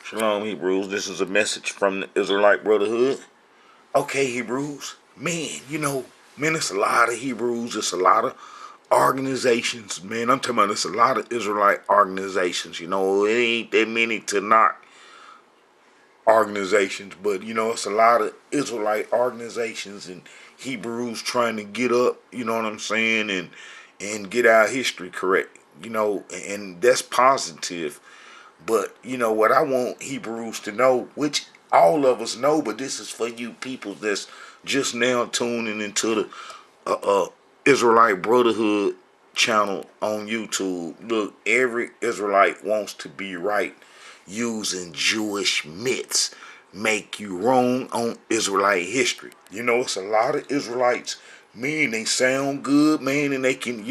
Shalom, Hebrews. This is a message from the Israelite Brotherhood. Okay, Hebrews. Man, it's a lot of Hebrews. It's a lot of organizations. Man, I'm talking about it's a lot of Israelite organizations. It ain't that many to knock organizations, but, it's a lot of Israelite organizations and Hebrews trying to get up, you know what I'm saying, and get our history correct, and that's positive. But, what I want Hebrews to know, which all of us know, but this is for you people that's just now tuning into the Israelite Brotherhood channel on YouTube. Look, every Israelite wants to be right using Jewish myths. Make you wrong on Israelite history. It's a lot of Israelites, man, they sound good, man, and they can,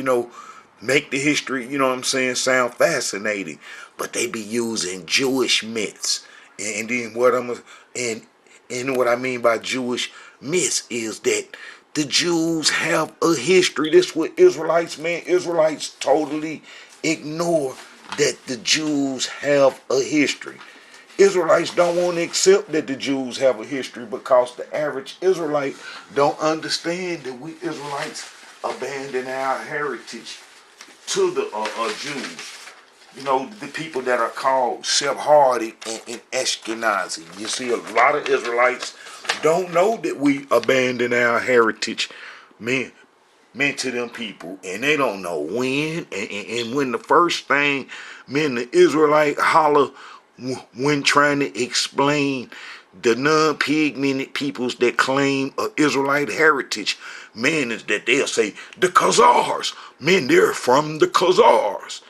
make the history, sound fascinating. But they be using Jewish myths. And then what I mean by Jewish myths is that the Jews have a history. This is what Israelites, man. Israelites totally ignore that the Jews have a history. Israelites don't want to accept that the Jews have a history because the average Israelite don't understand that we Israelites abandon our heritage to the Jews. The people that are called Sepharvaim and Ashkenaz. You see, a lot of Israelites don't know that we abandon our heritage, man, to them people. And they don't know when. And when the first thing, man, the Israelite holler when trying to explain the non-pigmented peoples that claim an Israelite heritage, man, is that they'll say, the Khazars. Man, they're from the Khazars.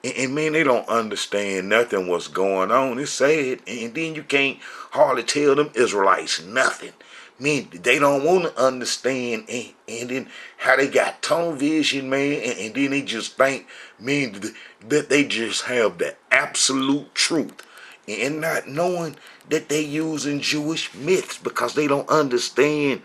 And man, they don't understand nothing what's going on. It's sad. And then you can't hardly tell them Israelites nothing. Man, they don't want to understand. And then how they got tunnel vision, man. And then they just think, man, that they just have the absolute truth. And not knowing that they using Jewish myths because they don't understand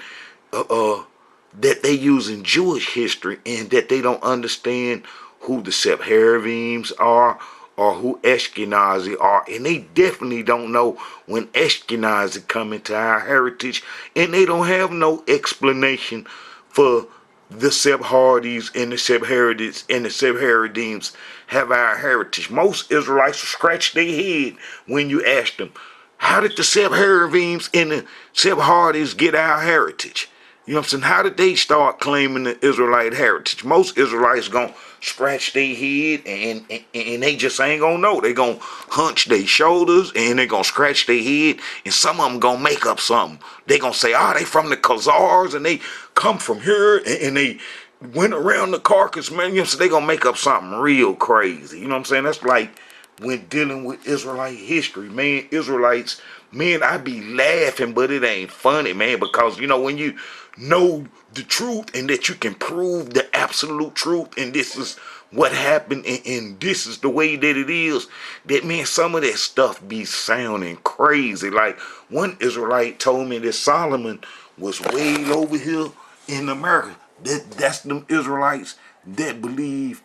that they using Jewish history, and that they don't understand who the Sepharvaim are or who Ashkenazi are. And they definitely don't know when Ashkenazi come into our heritage, and they don't have no explanation for the Sephardims and the Sephardims and the Sephardims have our heritage. Most Israelites will scratch their head when you ask them, how did the Sephardims and the Sephardims get our heritage? You know what I'm saying? How did they start claiming the Israelite heritage? Most Israelites gonna scratch their head and they just ain't gonna know. They gonna hunch their shoulders and they gonna scratch their head, and some of them gonna make up something. They gonna say, they from the Khazars and they come from here and they went around the carcass, man. So they gonna make up something real crazy. You know what I'm saying? That's like when dealing with Israelite history, man. Israelites, man, I be laughing, but it ain't funny, man, because when you know the truth and that you can prove the absolute truth, and this is what happened, and this is the way that it is, that, man, some of that stuff be sounding crazy. Like one Israelite told me that Solomon was way over here in America. That's them Israelites that believe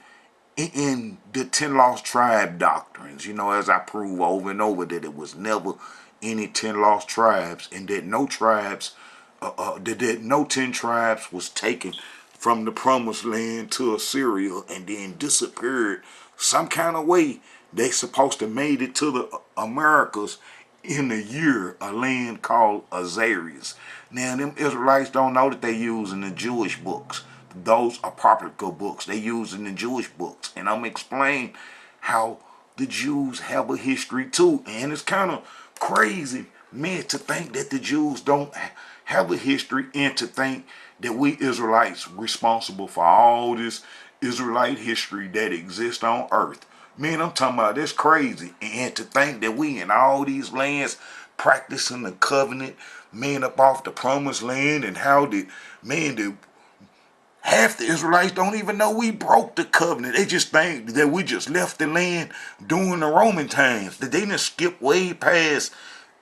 in the 10 lost tribe doctrines, as I prove over and over that it was never any 10 lost tribes, and that no tribes, that no 10 tribes was taken from the promised land to Assyria and then disappeared some kind of way. They supposed to made it to the Americas in a year, a land called Azarias. Now, them Israelites don't know that they using the Jewish books. Those apocryphal books. They using the Jewish books. And I'm explaining how the Jews have a history too. And it's kind of crazy, man, to think that the Jews don't have a history, and to think that we Israelites responsible for all this Israelite history that exists on earth. Man, I'm talking about that's crazy. And to think that we in all these lands practicing the covenant, man, up off the promised land, and how half the Israelites don't even know we broke the covenant. They just think that we just left the land during the Roman times. That they didn't skip way past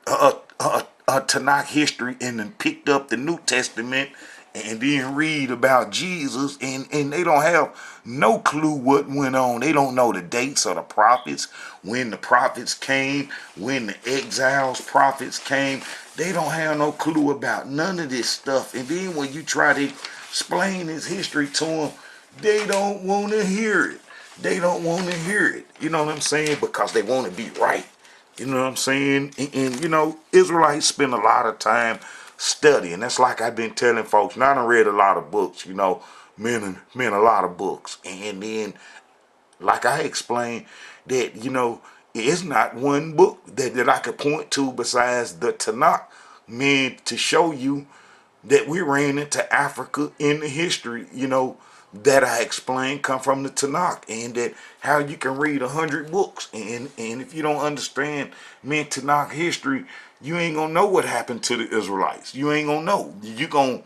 Tanakh history and then picked up the New Testament and then read about Jesus, and they don't have no clue what went on. They don't know the dates of the prophets, when the prophets came, when the exiles prophets came. They don't have no clue about none of this stuff. And then when you try to explain his history to them, they don't want to hear it. They don't want to hear it. You know what I'm saying? Because they want to be right. You know what I'm saying? And you know, Israelites spend a lot of time studying. That's like I've been telling folks. Now I done read a lot of books, you know, men a lot of books. And then, like I explained, that, you know, it's not one book that I could point to besides the Tanakh, man, to show you that we ran into Africa in the history, you know, that I explained come from the Tanakh, and that how you can read 100 books, and if you don't understand, man, Tanakh history, you ain't gonna know what happened to the Israelites. You ain't gonna know. You gonna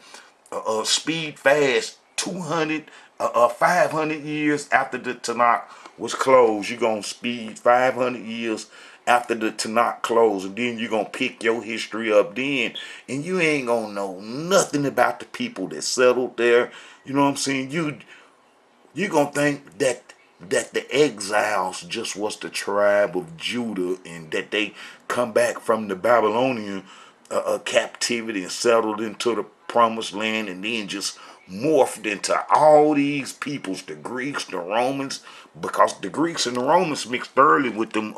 speed fast 200, 500 years after the Tanakh was closed. You gonna speed 500 years after the Tanakh closed, and then you're gonna pick your history up then, and you ain't gonna know nothing about the people that settled there. You know what I'm saying? You gonna think that the exiles just was the tribe of Judah, and that they come back from the Babylonian captivity and settled into the promised land, and then just morphed into all these peoples, the Greeks, the Romans, because the Greeks and the Romans mixed early with them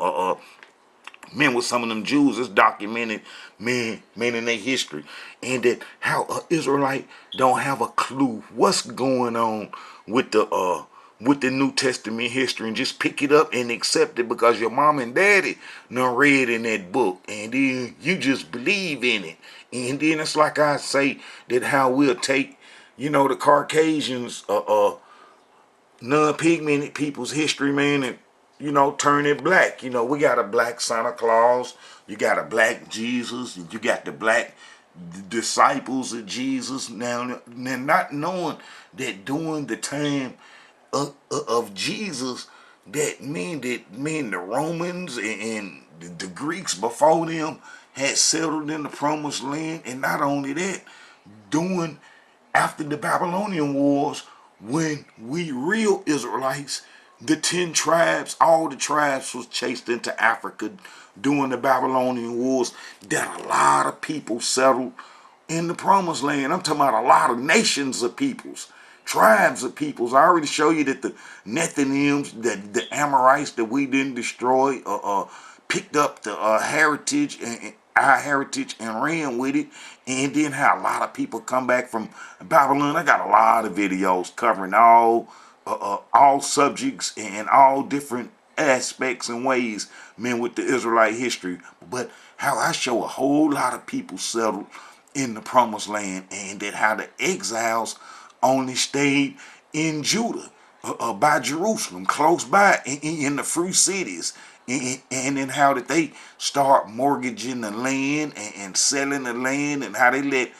men, with some of them Jews. It's documented, men in their history, and that how Israelite don't have a clue what's going on with the New Testament history, and just pick it up and accept it because your mom and daddy done read in that book, and then you just believe in it. And then it's like I say, that how we'll take, you know, the Caucasians, non-pigmented people's history, man, and, you know, turn it black. You know, we got a black Santa Claus, you got a black Jesus, you got the black disciples of Jesus. Now, not knowing that during the time of Jesus, that the Romans and the Greeks before them had settled in the promised land, and not only that, doing after the Babylonian Wars, when we real Israelites, the 10 tribes, all the tribes was chased into Africa during the Babylonian Wars, that a lot of people settled in the promised land. I'm talking about a lot of nations of peoples, tribes of peoples. I already showed you that the Nethinims, the Amorites that we didn't destroy, picked up the heritage and our heritage and ran with it, and then how a lot of people come back from Babylon. I got a lot of videos covering all subjects and all different aspects and ways, man, with the Israelite history. But how I show a whole lot of people settled in the promised land, and that how the exiles only stayed in Judah, by Jerusalem, close by, in the free cities. And then how did they start mortgaging the land and selling the land, and how they let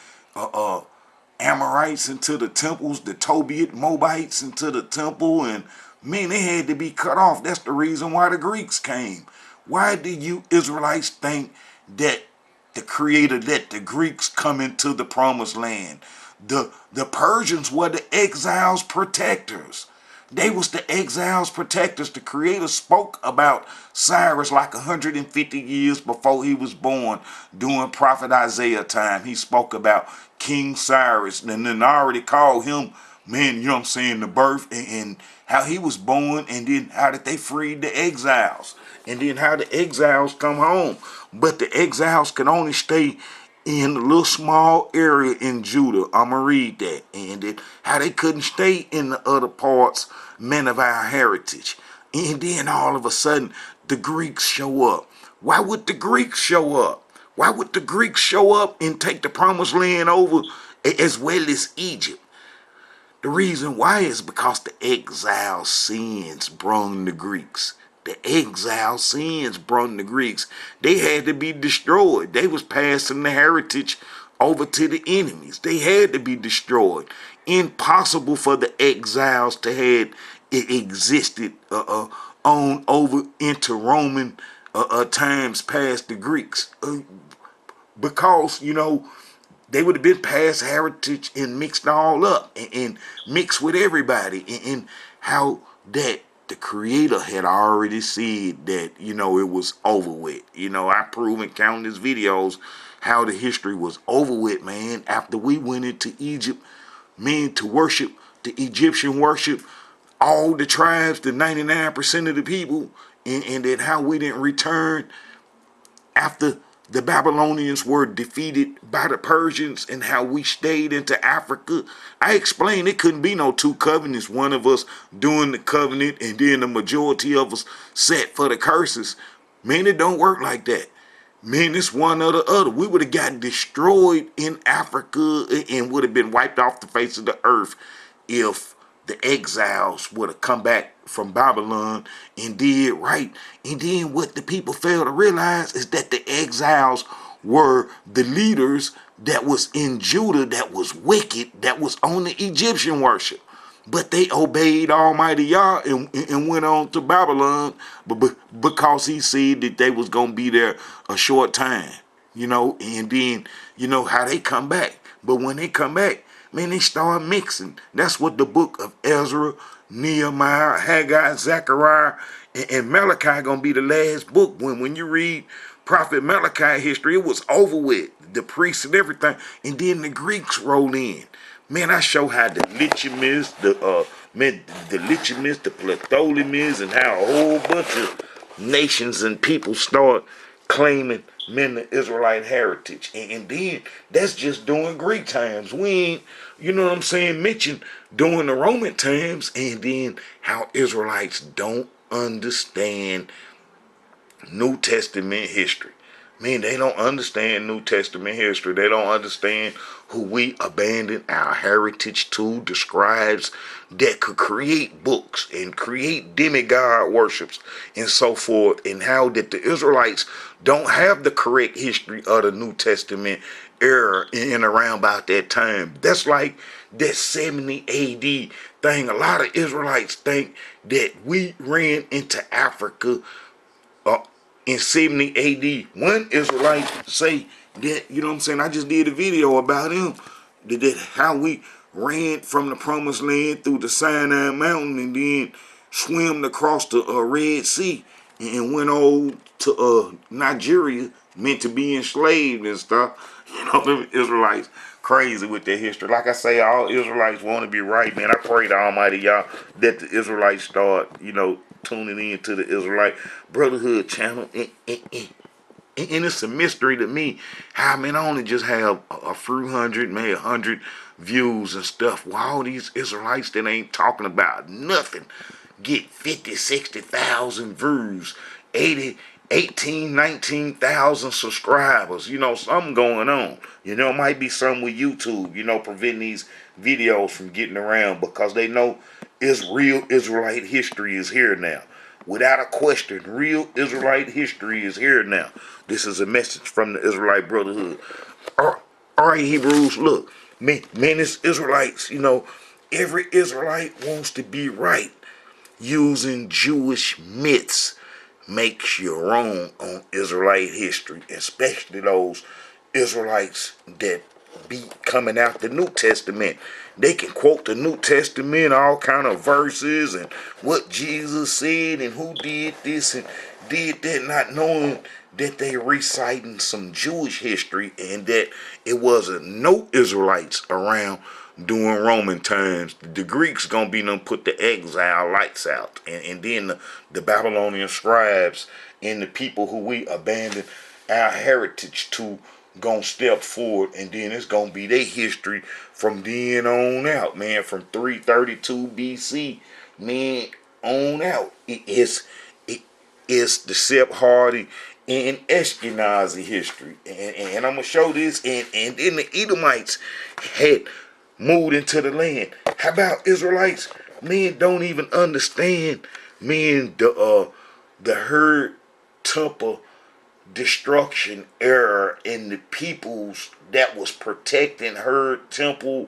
Amorites into the temples, the Tobiite Moabites into the temple, and man, they had to be cut off. That's the reason why the Greeks came. Why do you Israelites think that the Creator let the Greeks come into the promised land? The Persians were the exiles' protectors. They was the exiles' protectors. The Creator spoke about Cyrus like 150 years before he was born. During Prophet Isaiah time, he spoke about King Cyrus, and then I already called him, man, you know what I'm saying, the birth, and how he was born, and then how did they free the exiles, and then how the exiles come home. But the exiles can only stay in a little small area in Judah. I'm going to read that. And then how they couldn't stay in the other parts, men of our heritage. And then all of a sudden, the Greeks show up. Why would the Greeks show up? Why would the Greeks show up and take the promised land over, as well as Egypt? The reason why is because the exile sins brung the Greeks. The exile sins brung the Greeks. They had to be destroyed. They was passing the heritage over to the enemies. They had to be destroyed. Impossible for the exiles to have existed on over into Roman times past the Greeks. Because, you know, they would have been past heritage and mixed all up and mixed with everybody. And how that the Creator had already said that, it was over with. I proven countless videos how the history was over with, man, after we went into Egypt, man, to worship the Egyptian worship, all the tribes, the 99% of the people, and then how we didn't return after the Babylonians were defeated by the Persians, and how we stayed into Africa. I explained it couldn't be no two covenants, one of us doing the covenant and then the majority of us set for the curses. Man, it don't work like that. Man, it's one or the other. We would have gotten destroyed in Africa and would have been wiped off the face of the earth if the exiles would have come back from Babylon and did right. And then what the people fail to realize is that the exiles were the leaders that was in Judah, that was wicked, that was on the Egyptian worship. But they obeyed Almighty Yah and went on to Babylon because he said that they was going to be there a short time, and then, how they come back. But when they come back, man, they start mixing. That's what the book of Ezra, Nehemiah, Haggai, Zakkai, and Malachi going to be the last book. When you read Prophet Malachi history, it was over with. The priests and everything. And then the Greeks roll in. Man, I show how the Lichimists, the Ptolemies, and how a whole bunch of nations and people start claiming, man, the Israelite heritage. And then that's just during Greek times. We ain't, mention during the Roman times, and then how Israelites don't understand New Testament history. Man, they don't understand New Testament history. They don't understand who we abandoned our heritage to, the scribes that could create books and create demigod worships and so forth, and how that the Israelites don't have the correct history of the New Testament era in around about that time. That's like that 70 AD thing. A lot of Israelites think that we ran into Africa in 70 AD. One Israelite say that, I just did a video about him, that how we ran from the promised land through the Sinai mountain and then swam across the Red Sea and went over to Nigeria, meant to be enslaved and stuff. The Israelites crazy with their history. Like I say, all Israelites want to be right, man. I pray to Almighty Yah that the Israelites start, tuning in to the Israelite Brotherhood channel. And it's a mystery to me how, man, I only just have a few hundred, maybe 100 views and stuff. While all these Israelites that ain't talking about nothing get 50, 60,000 views, 80, 18, 19,000 subscribers. Something going on. It might be something with YouTube, preventing these videos from getting around, because they know real Israelite history is here now. Without a question, real Israelite history is here now. This is a message from the Israelite Brotherhood. All right, Hebrews, look, man, it's Israelites, every Israelite wants to be right. Using Jewish myths makes you wrong on Israelite history, especially those Israelites that be coming out the New Testament. They can quote the New Testament, all kind of verses and what Jesus said and who did this and did that, not knowing that they reciting some Jewish history and that it wasn't no Israelites around during Roman times. The Greeks gonna be them put the exile lights out, and then the Babylonian scribes and the people who we abandoned our heritage to gonna step forward, and then it's gonna be their history from then on out, man. From 332 BC, man, on out. It's the Sepharvaim and Ashkenazi history, and I'm gonna show this. And then the Edomites had moved into the land. How about Israelites? Men don't even understand, man, the Herod temple destruction era, and the peoples that was protecting Herod temple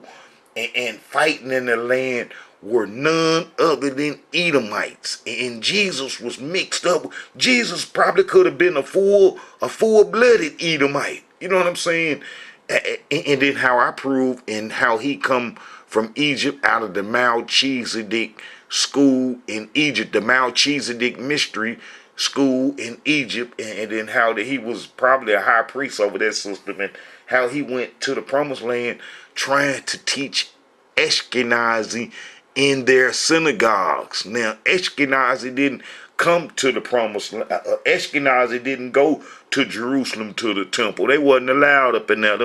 and fighting in the land were none other than Edomites. And Jesus was mixed up. Jesus probably could have been a full-blooded Edomite. You know what I'm saying? And then how I prove and how he come from Egypt out of the Melchizedek school in Egypt, the Melchizedek mystery school in Egypt, and then how that he was probably a high priest over that system, and how he went to the promised land trying to teach Ashkenazi in their synagogues. Now, Ashkenazi didn't come to the promised land. Ashkenazi didn't go to Jerusalem to the temple. They wasn't allowed up in there.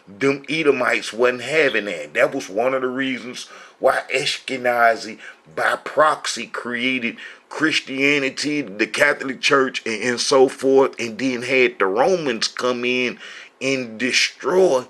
Them Edomites wasn't having that. That was one of the reasons why Ashkenazi by proxy created Christianity, the Catholic Church, and so forth, and then had the Romans come in and destroy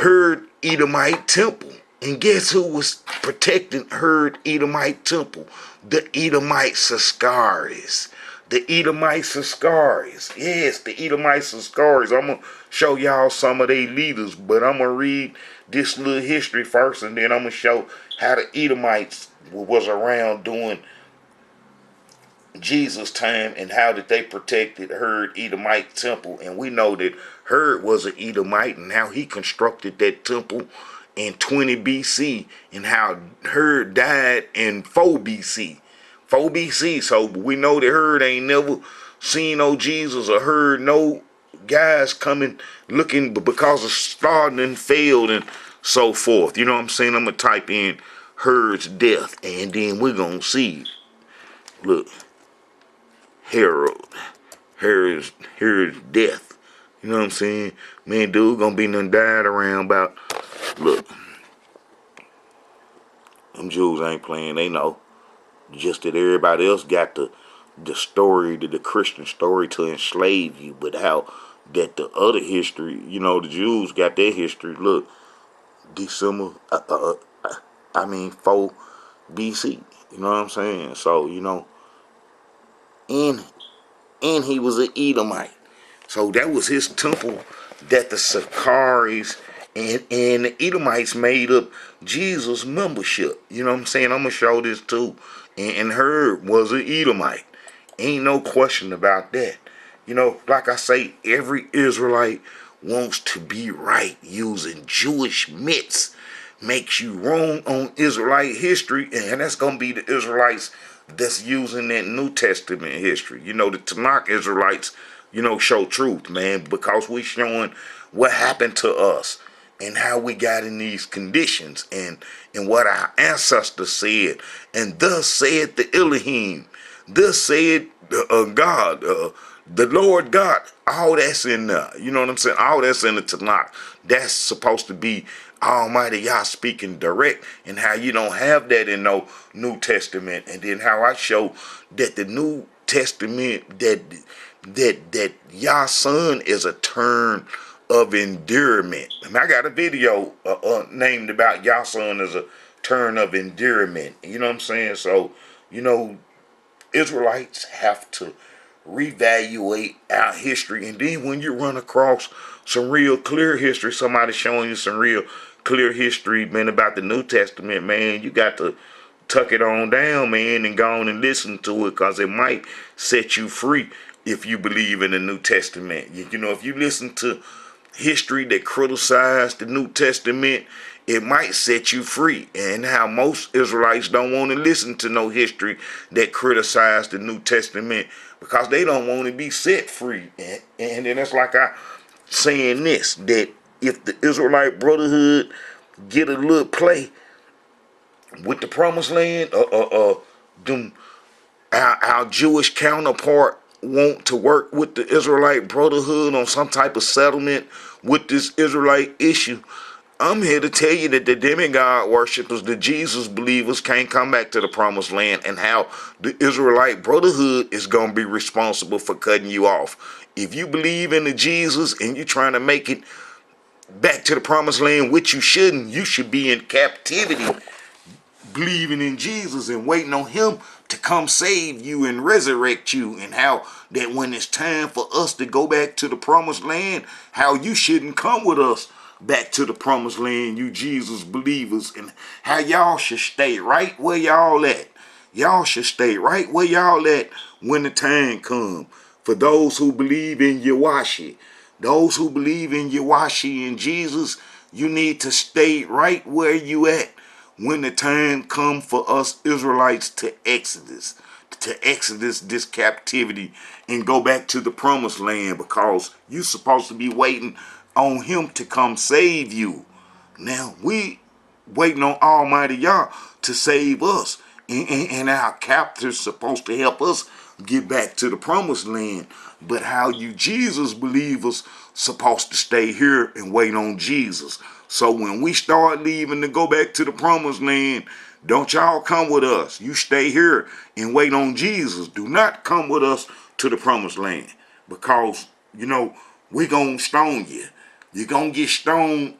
Herod Edomite Temple. And guess who was protecting Herod Edomite Temple? The Edomite Zakkai. The Edomite Zakkai. Yes, the Edomite Zakkai. I'm going to show y'all some of their leaders, but I'm going to read this little history first, and then I'm going to show how the Edomites was around during Jesus' time and how that they protected Herod Edomite Temple. And we know that Herod was an Edomite and how he constructed that temple in 20 BC and how Herod died in 4 BC. 4 BC. So we know that Herod ain't never seen no Jesus or heard no guys coming looking because of starting and failed and so forth. You know what I'm saying? I'm going to type in Herod's death and then we're going to see. Look. Herod's death. You know what I'm saying? Man, dude gonna be done died around about, look, them Jews ain't playing, they know. Just that everybody else got the story, the Christian story to enslave you, but how that the other history, you know, the Jews got their history. Look, December, 4 BC. You know what I'm saying? So, you know, and he was an Edomite. So that was his temple that the Zakkai and the Edomites made up Jesus' membership. You know what I'm saying? I'm going to show this too. And Herod was an Edomite. Ain't no question about that. You know, like I say, every Israelite wants to be right using Jewish myths. Makes you wrong on Israelite history, and that's going to be the Israelites that's using that New Testament history. You know, the Tanakh Israelites, you know, show truth, man, because we showing what happened to us and how we got in these conditions and what our ancestors said. And thus said the Elohim, thus said God, the Lord God. All that's in there. You know what I'm saying? All that's in the Tanakh. That's supposed to be Almighty Yah speaking direct, and how you don't have that in no New Testament. And then how I show that the New Testament, that Yah's son is a term of endearment. And I got a video named about Yah's son as a term of endearment. You know what I'm saying? So, you know, Israelites have to reevaluate our history. And then when you run across some real clear history, somebody showing you some real clear history, man, about the New Testament, man, you got to tuck it on down, man, and go on and listen to it, because it might set you free if you believe in the New Testament. You know, if you listen to history that criticized the New Testament, it might set you free. And how most Israelites don't want to listen to no history that criticized the New Testament because they don't want to be set free. And then that's like I saying this, that if the Israelite Brotherhood get a little play with the Promised Land, our Jewish counterpart want to work with the Israelite Brotherhood on some type of settlement with this Israelite issue, I'm here to tell you that the demigod worshippers, the Jesus believers, can't come back to the Promised Land, and how the Israelite Brotherhood is going to be responsible for cutting you off. If you believe in the Jesus and you're trying to make it back to the Promised Land, which you shouldn't, you should be in captivity believing in Jesus and waiting on him to come save you and resurrect you. And how that when it's time for us to go back to the Promised Land, how you shouldn't come with us back to the Promised Land, you Jesus believers, and how y'all should stay right where y'all at. Y'all should stay right where y'all at when the time comes. For those who believe in Yawashi, Those who believe in Yawashi and Jesus, you need to stay right where you at when the time come for us Israelites to exodus this captivity and go back to the promised land, because you supposed to be waiting on him to come save you. Now we waiting on Almighty Yah to save us, and our captors supposed to help us get back to the promised land. But how you Jesus believers supposed to stay here and wait on Jesus. So when we start leaving to go back to the promised land, don't y'all come with us. You stay here and wait on Jesus. Do not come with us to the promised land, because, we gonna stone you. You're gonna get stoned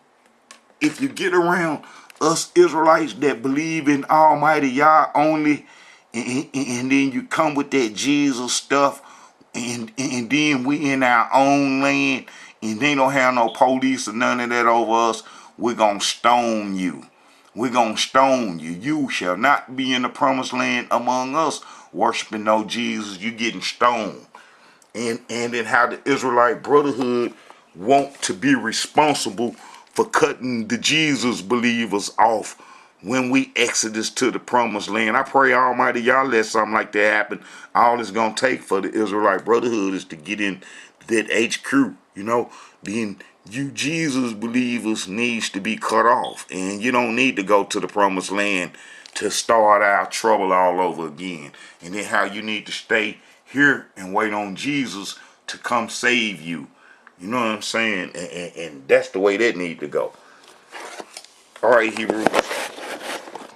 if you get around us Israelites that believe in Almighty Yah only, and then you come with that Jesus stuff, and then we in our own land, and they don't have no police or none of that over us. We're gonna stone you. We're gonna stone you. You shall not be in the promised land among us worshiping no Jesus. You getting stoned. And then how the Israelite Brotherhood want to be responsible for cutting the Jesus believers off when we exodus to the promised land. I pray Almighty Yah let something like that happen. All it's gonna take for the Israelite Brotherhood is to get in that HQ, then you Jesus believers needs to be cut off, and you don't need to go to the promised land to start our trouble all over again. And then how you need to stay here and wait on Jesus to come save you. You know what I'm saying? And that's the way that need to go. All right, Hebrew.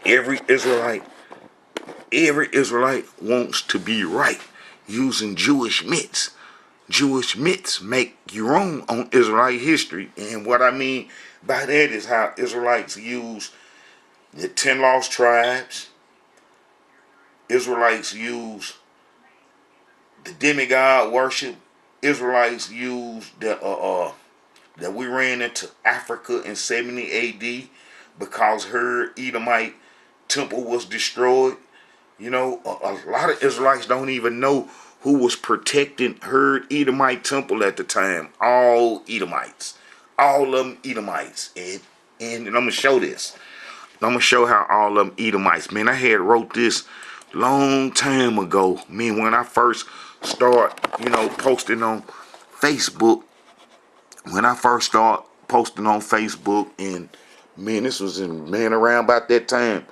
Every Israelite wants to be right using Jewish myths. Jewish myths make you wrong on Israelite history. And what I mean by that is how Israelites use the 10 lost tribes. Israelites use the demigod worship. Israelites use that we ran into Africa in 70 AD because Herod Edomite temple was destroyed. A lot of Israelites don't even know who was protecting Herod Edomite temple at the time. All Edomites. All of them Edomites. And I'm going to show this. I'm going to show how all of them Edomites. Man, I had wrote this long time ago. When I first start, posting on Facebook. When I first start posting on Facebook, and this was around about that time,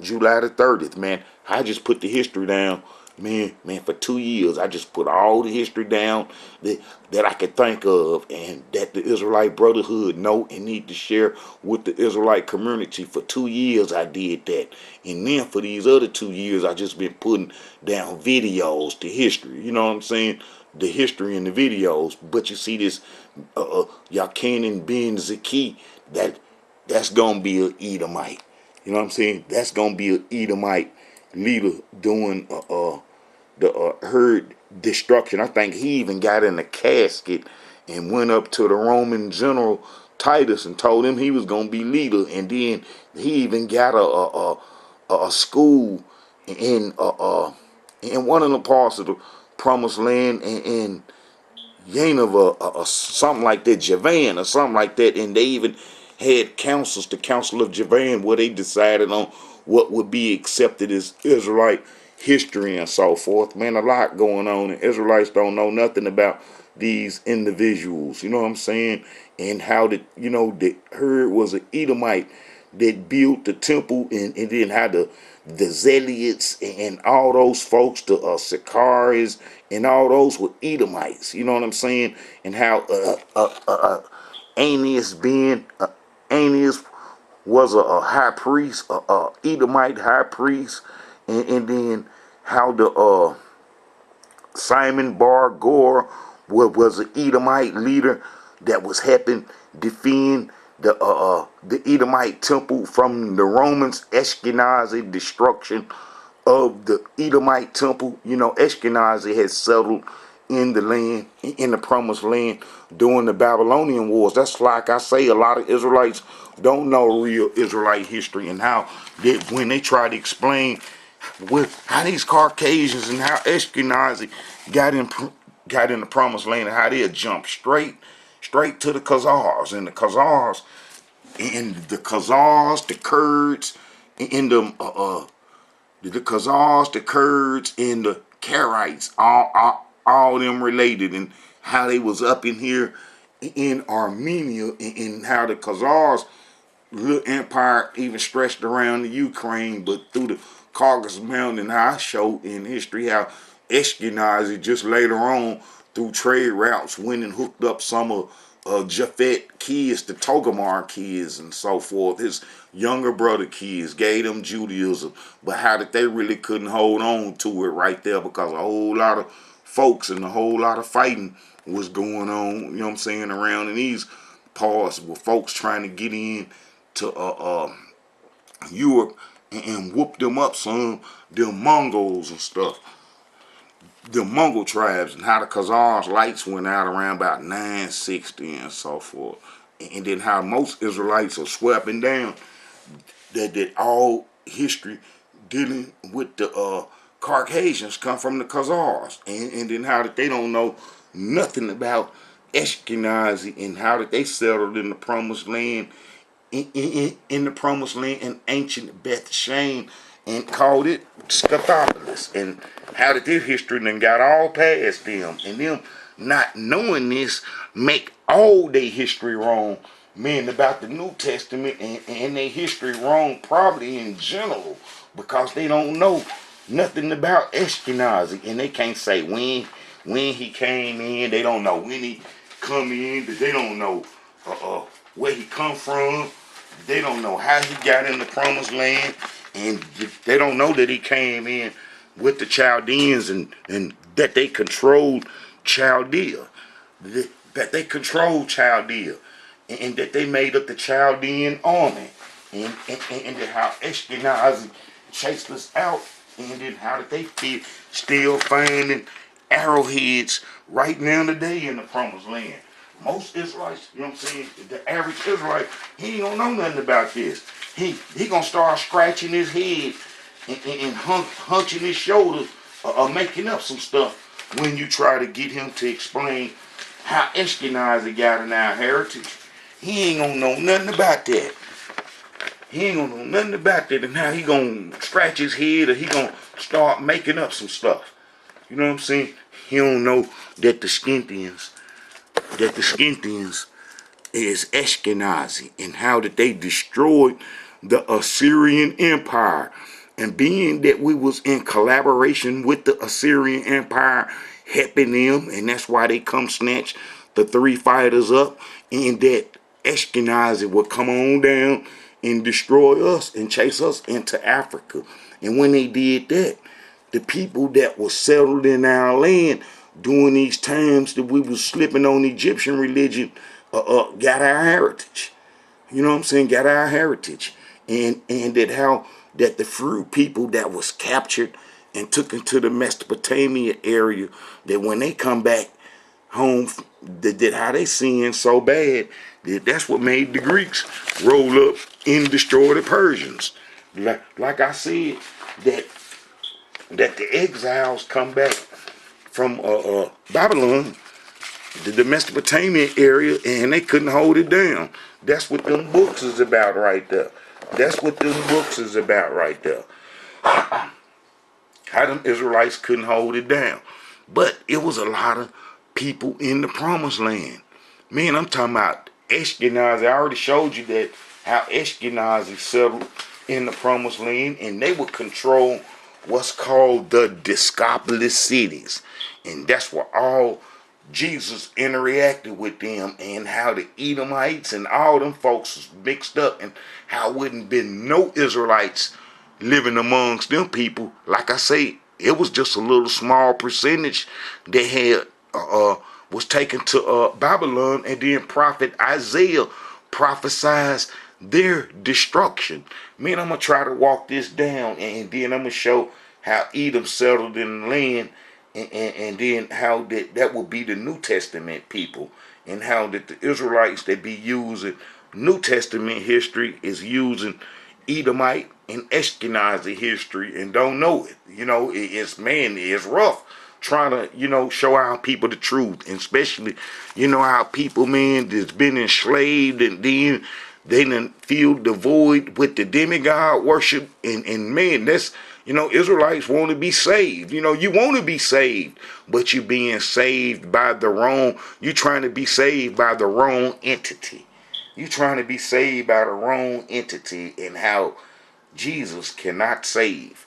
July the 30th, I just put the history down, for 2 years. I just put all the history down that I could think of, and that the Israelite Brotherhood know and need to share with the Israelite community. For 2 years I did that. And then for these other 2 years, I just been putting down videos to history. You know what I'm saying? The history and the videos. But you see this Yochanan ben Zakkai, that's gonna be an Edomite. You know what I'm saying? That's gonna be an Edomite leader doing the herd destruction. I think he even got in a casket and went up to the Roman general Titus and told him he was gonna be leader. And then he even got a school in one of the parts of the promised land in Yanova, something like that, Javan or something like that. And they even had councils, the Council of Javan, where they decided on what would be accepted as Israelite history and so forth. A lot going on, and Israelites don't know nothing about these individuals. You know what I'm saying? And how the Herod was an Edomite that built the temple, and then how the Zealots and all those folks, the Zakkai and all those were Edomites. You know what I'm saying? And how Ananus was a high priest, a Edomite high priest, and then how the Simon Bar Gore was an Edomite leader that was helping defend the Edomite temple from the Romans' Ashkenaz destruction of the Edomite temple. Ashkenaz had settled in the land, in the promised land during the Babylonian wars. That's like I say, a lot of Israelites don't know real Israelite history, and how that when they try to explain how these Caucasians and how Ashkenazi got in got in the promised land and how they jumped straight to the Khazars. And the Khazars, the Kurds, and the Khazars, the Kurds, and the Karaites, all them related, and how they was up in here in Armenia, and how the Khazars little empire even stretched around the Ukraine, but through the Caucasus Mountain, and how I showed in history how Ashkenazi just later on through trade routes went and hooked up some of Japhet kids, the Togarmah kids, and so forth. His younger brother kids gave them Judaism, but how that they really couldn't hold on to it right there because a whole lot of folks and a whole lot of fighting was going on, you know what I'm saying, around in these parts with folks trying to get in to Europe and whoop them up, some them Mongols and stuff, the Mongol tribes, and how the Khazars lights went out around about 960 and so forth, and then how most Israelites are swept down. That all history dealing with the Caucasians come from the Khazars, and then how that they don't know nothing about Ashkenazi and how that they settled in the Promised Land, in the Promised Land in ancient Beth Shem, and called it Scythopolis, and how did their history then got all past them, and them not knowing this make all their history wrong, meaning about the New Testament and their history wrong probably in general, because they don't know nothing about Ashkenazi, and they can't say when he came in, they don't know when he come in, they don't know where he come from, they don't know how he got in the Promised Land, and they don't know that he came in with the Chaldeans, and that they controlled Chaldea, that they controlled Chaldea, and that they made up the Chaldean army, and then how Ashkenazi chased us out, and then how did they still finding arrowheads right now today in the Promised Land. Most Israelites, you know what I'm saying, the average Israelite, he ain't gonna know nothing about this. He gonna start scratching his head and hunching his shoulders or making up some stuff when you try to get him to explain how Ashkenazi got in our heritage. He ain't gonna know nothing about that. He ain't gonna know nothing about that, and how he gonna scratch his head or he gonna start making up some stuff. You know what I'm saying? He don't know that the Scythians is Ashkenazi, and how that they destroyed the Assyrian Empire. And being that we was in collaboration with the Assyrian Empire, helping them, and that's why they come snatch the three fighters up, and that Ashkenazi would come on down and destroy us and chase us into Africa. And when they did that, the people that were settled in our land during these times that we was slipping on Egyptian religion got our heritage. You know what I'm saying? Got our heritage. And that how that the few people that was captured and took into the Mesopotamia area, that when they come back home, that how they sin so bad, that's what made the Greeks roll up and destroy the Persians. Like I said, that the exiles come back from Babylon, the Mesopotamian area, and they couldn't hold it down. That's what them books is about right there. That's what them books is about right there. How them Israelites couldn't hold it down. But it was a lot of people in the Promised Land. Man, I'm talking about Ashkenazi. I already showed you that how Ashkenazi settled in the Promised Land, and they would control what's called the Discopolis cities. And that's where all Jesus interacted with them, and how the Edomites and all them folks was mixed up, and how wouldn't been no Israelites living amongst them people. Like I say, it was just a little small percentage that had was taken to Babylon, and then prophet Isaiah prophesied their destruction. Man, I'm gonna try to walk this down, and then I'm gonna show how Edom settled in the land, and then how that would be the New Testament people, and how that the Israelites that be using New Testament history is using Edomite and Ashkenazi history and don't know it. You know, it's rough trying to, show our people the truth, and especially, our people, man, that's been enslaved, and then they done filled the void with the demigod worship, and man, that's, Israelites want to be saved. You want to be saved, but you being saved by the wrong, you trying to be saved by the wrong entity. You trying to be saved by the wrong entity, and how Jesus cannot save.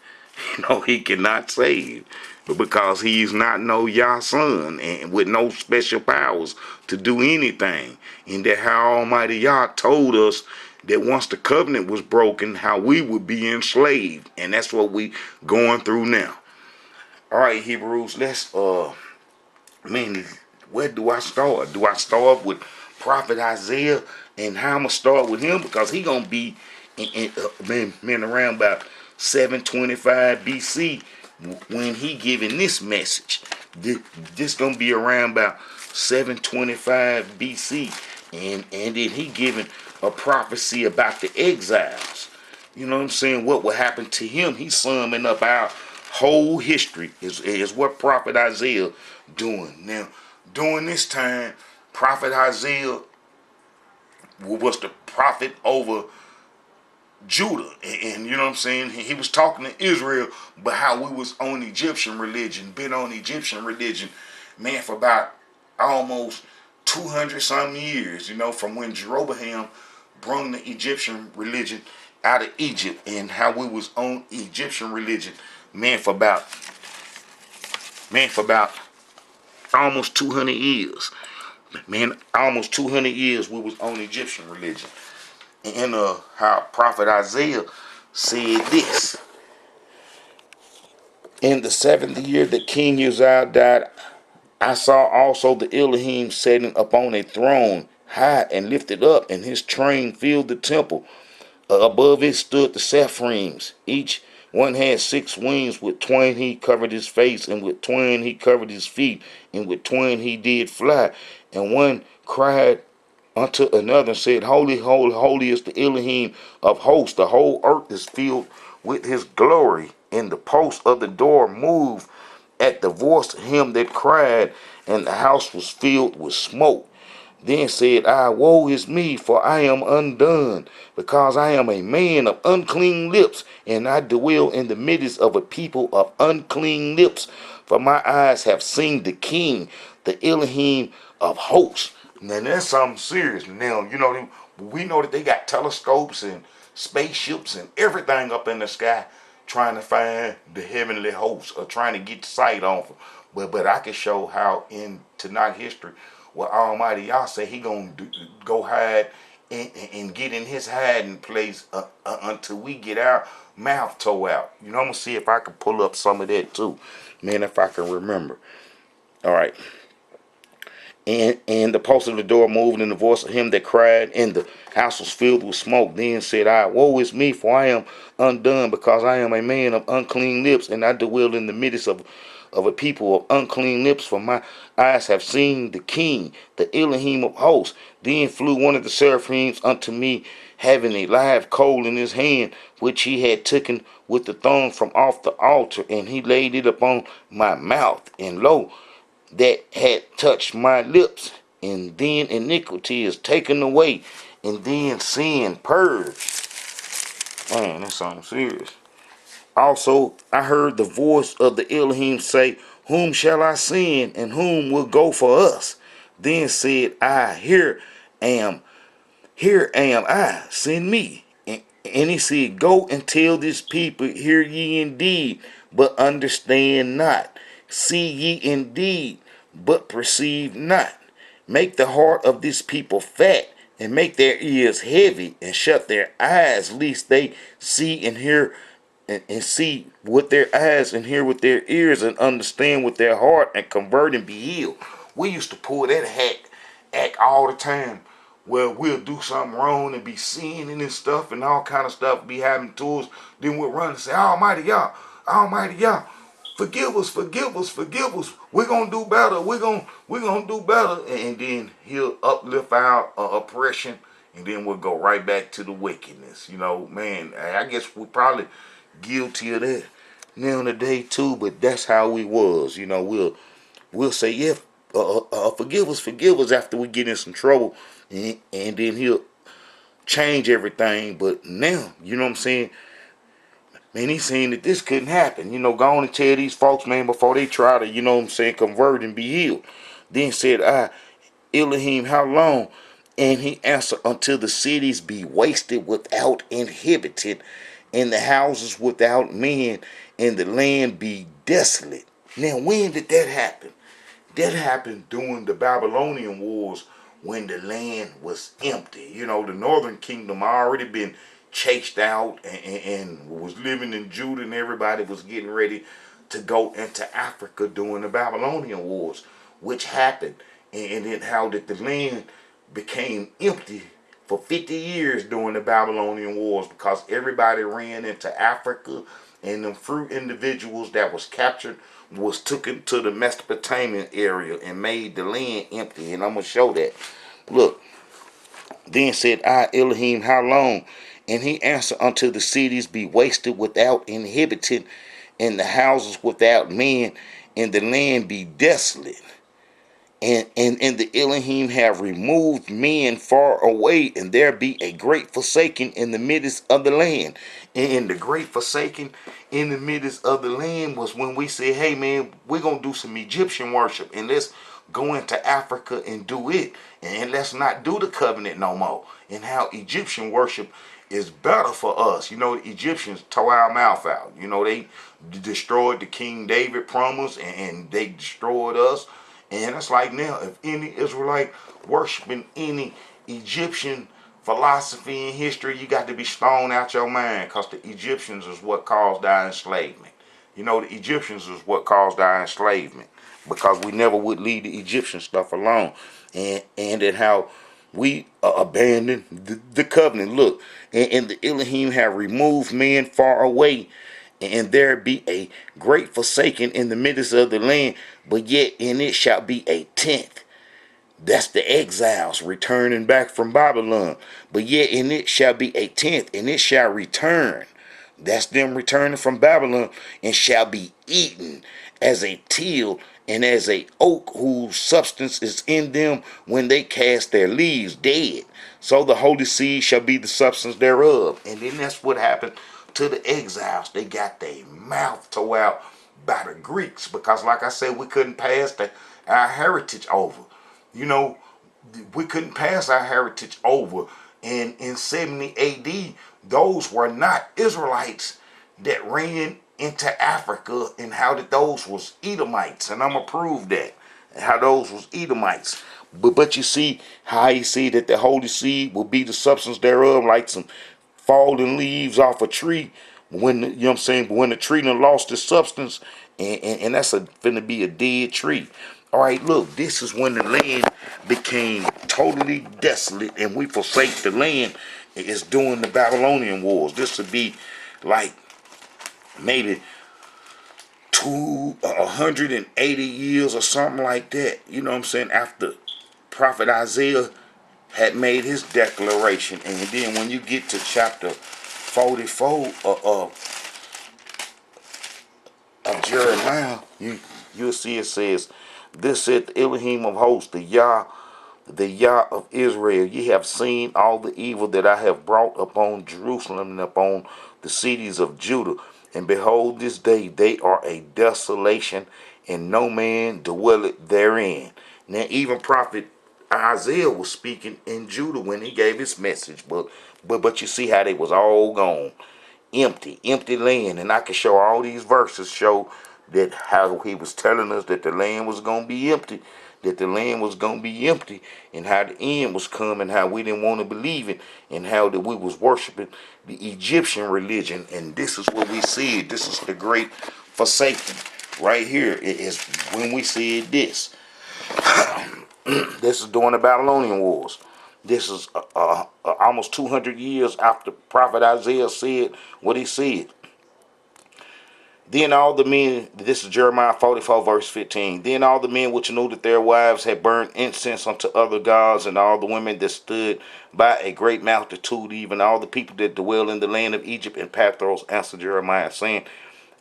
He cannot save. But because he's not no Yah son, and with no special powers to do anything. And that how Almighty Yah told us that once the covenant was broken, how we would be enslaved. And that's what we going through now. All right, Hebrews, let's, man, where do I start? Do I start with Prophet Isaiah, and how I'm going to start with him? Because he going to be, man, around about 725 BC when he giving this message. This going to be around about 725 BC. And then he giving a prophecy about the exiles. You know what I'm saying? What will happen to him? He's summing up our whole history is what Prophet Isaiah doing. Now, during this time, Prophet Isaiah was the prophet over Judah, and you know what I'm saying, he was talking to Israel, but how we was on Egyptian religion, been on Egyptian religion, man, for about almost 200 some years, from when Jeroboam brung the Egyptian religion out of Egypt, and how we was on Egyptian religion, man, for about almost 200 years. Man, almost 200 years we was on Egyptian religion. And how Prophet Isaiah said this. In the 7th year that King Uzziah died, I saw also the Elohim sitting upon a throne, high and lifted up, and his train filled the temple. Above it stood the Sepharvaims. Each one had 6 wings. With twain he covered his face, and with twain he covered his feet, and with twain he did fly. And one cried unto another and said, Holy, holy, holy is the Elohim of hosts. The whole earth is filled with his glory. And the post of the door moved at the voice of him that cried, and the house was filled with smoke. Then said I, Woe is me, for I am undone, because I am a man of unclean lips, and I dwell in the midst of a people of unclean lips. For my eyes have seen the King, the Elohim of hosts. Now that's something serious. Now, we know that they got telescopes and spaceships and everything up in the sky trying to find the heavenly hosts, or trying to get sight on them. But I can show how in Tanakh history, where Almighty Yah say he gonna go hide and get in his hiding place until we get our mouth tore out. I'm gonna see if I can pull up some of that too, man, if I can remember. All right. And the post of the door moved, and the voice of him that cried, and the house was filled with smoke. Then said I, Woe is me, for I am undone, because I am a man of unclean lips, and I dwell in the midst of a people of unclean lips. For my eyes have seen the King, the Elohim of hosts. Then flew one of the seraphims unto me, having a live coal in his hand, which he had taken with the thorn from off the altar, and he laid it upon my mouth. And lo, that had touched my lips, and then iniquity is taken away, and then sin purged. Man, that sounds serious. Also, I heard the voice of the Elohim say, Whom shall I send, and whom will go for us? Then said I, Here am I, send me. And he said, Go and tell this people, Hear ye indeed, but understand not. See ye indeed, but perceive not. Make the heart of this people fat, and make their ears heavy, and shut their eyes, lest they see and hear, and see with their eyes, and hear with their ears, and understand with their heart, and convert and be healed. We used to pull that act all the time, where we'll do something wrong and be sinning and stuff, and all kind of stuff be happening to us. Then we'll run and say, Almighty Yah, forgive us, forgive us, forgive us. We're gonna do better. We're gonna do better. And then he'll uplift our oppression, and then we'll go right back to the wickedness. Man, I guess we're probably guilty of that. now today too, but that's how we was. We'll say, yeah, forgive us after we get in some trouble, and then he'll change everything. But now, you know what I'm saying? Man, he's saying that this couldn't happen. Go on and tell these folks, man, before they try to, convert and be healed. Then said, Elohim, how long? And he answered, until the cities be wasted without inhabitant, and the houses without men, and the land be desolate. Now, when did that happen? That happened during the Babylonian Wars, when the land was empty. The northern kingdom already been chased out and was living in Judah, and everybody was getting ready to go into Africa during the Babylonian Wars, which happened. And then how did the land became empty for 50 years during the Babylonian Wars, because everybody ran into Africa, and the fruit individuals that was captured was taken to the Mesopotamian area and made the land empty. And I'm going to show that. Look, then said I, Elohim, how long? And he answered, until the cities be wasted without inhabitant, and the houses without men, and the land be desolate. And the Elohim have removed men far away, and there be a great forsaking in the midst of the land. And the great forsaking in the midst of the land was when we said, hey man, we're going to do some Egyptian worship, and let's go into Africa and do it. And let's not do the covenant no more. And how Egyptian worship is better for us. The Egyptians tore our mouth out. They destroyed the King David promise, and they destroyed us. And it's like now, if any Israelite worshiping any Egyptian philosophy and history, you got to be stoned out your mind, because the Egyptians is what caused our enslavement. The Egyptians is what caused our enslavement, because we never would leave the Egyptian stuff alone. And then how we abandoned the covenant. Look, and the Elohim have removed men far away, and there be a great forsaking in the midst of the land, but yet in it shall be a tenth. That's the exiles returning back from Babylon. But yet in it shall be a tenth, and it shall return. That's them returning from Babylon, and shall be eaten as a teal and as a oak whose substance is in them when they cast their leaves dead. So the holy seed shall be the substance thereof. And then that's what happened to the exiles. They got their mouth tore out by the Greeks, because like I said, we couldn't pass our heritage over. We couldn't pass our heritage over. And in 70 AD, those were not Israelites that ran into Africa, and how that those was Edomites. And I'm going to prove that, how those was Edomites. But you see how he said that the holy seed will be the substance thereof, like some falling leaves off a tree, when when the tree done lost its substance, and that's finna be a dead tree. All right, look, this is when the land became totally desolate, and we forsake the land. It's during the Babylonian Wars. This would be like maybe 180 years or something like that. After Prophet Isaiah had made his declaration. And then when you get to chapter 44 of Jeremiah, you'll see it says, this said the Elohim of hosts, the Yah of Israel, ye have seen all the evil that I have brought upon Jerusalem and upon the cities of Judah. And behold, this day they are a desolation, and no man dwelleth therein. Now even prophet Isaiah was speaking in Judah when he gave his message, but you see how they was all gone, empty land. And I can show all these verses show that how he was telling us that the land was gonna be empty, and how the end was coming, how we didn't want to believe it, and how that we was worshiping the Egyptian religion. And this is what we see. This is the great forsaking right here. It is when we see this. This is during the Babylonian Wars. This is almost 200 years after Prophet Isaiah said what he said. Then all the men, this is Jeremiah 44 verse 15. Then all the men which knew that their wives had burned incense unto other gods, and all the women that stood by a great multitude, even all the people that dwell in the land of Egypt and Pathros, answered Jeremiah, saying,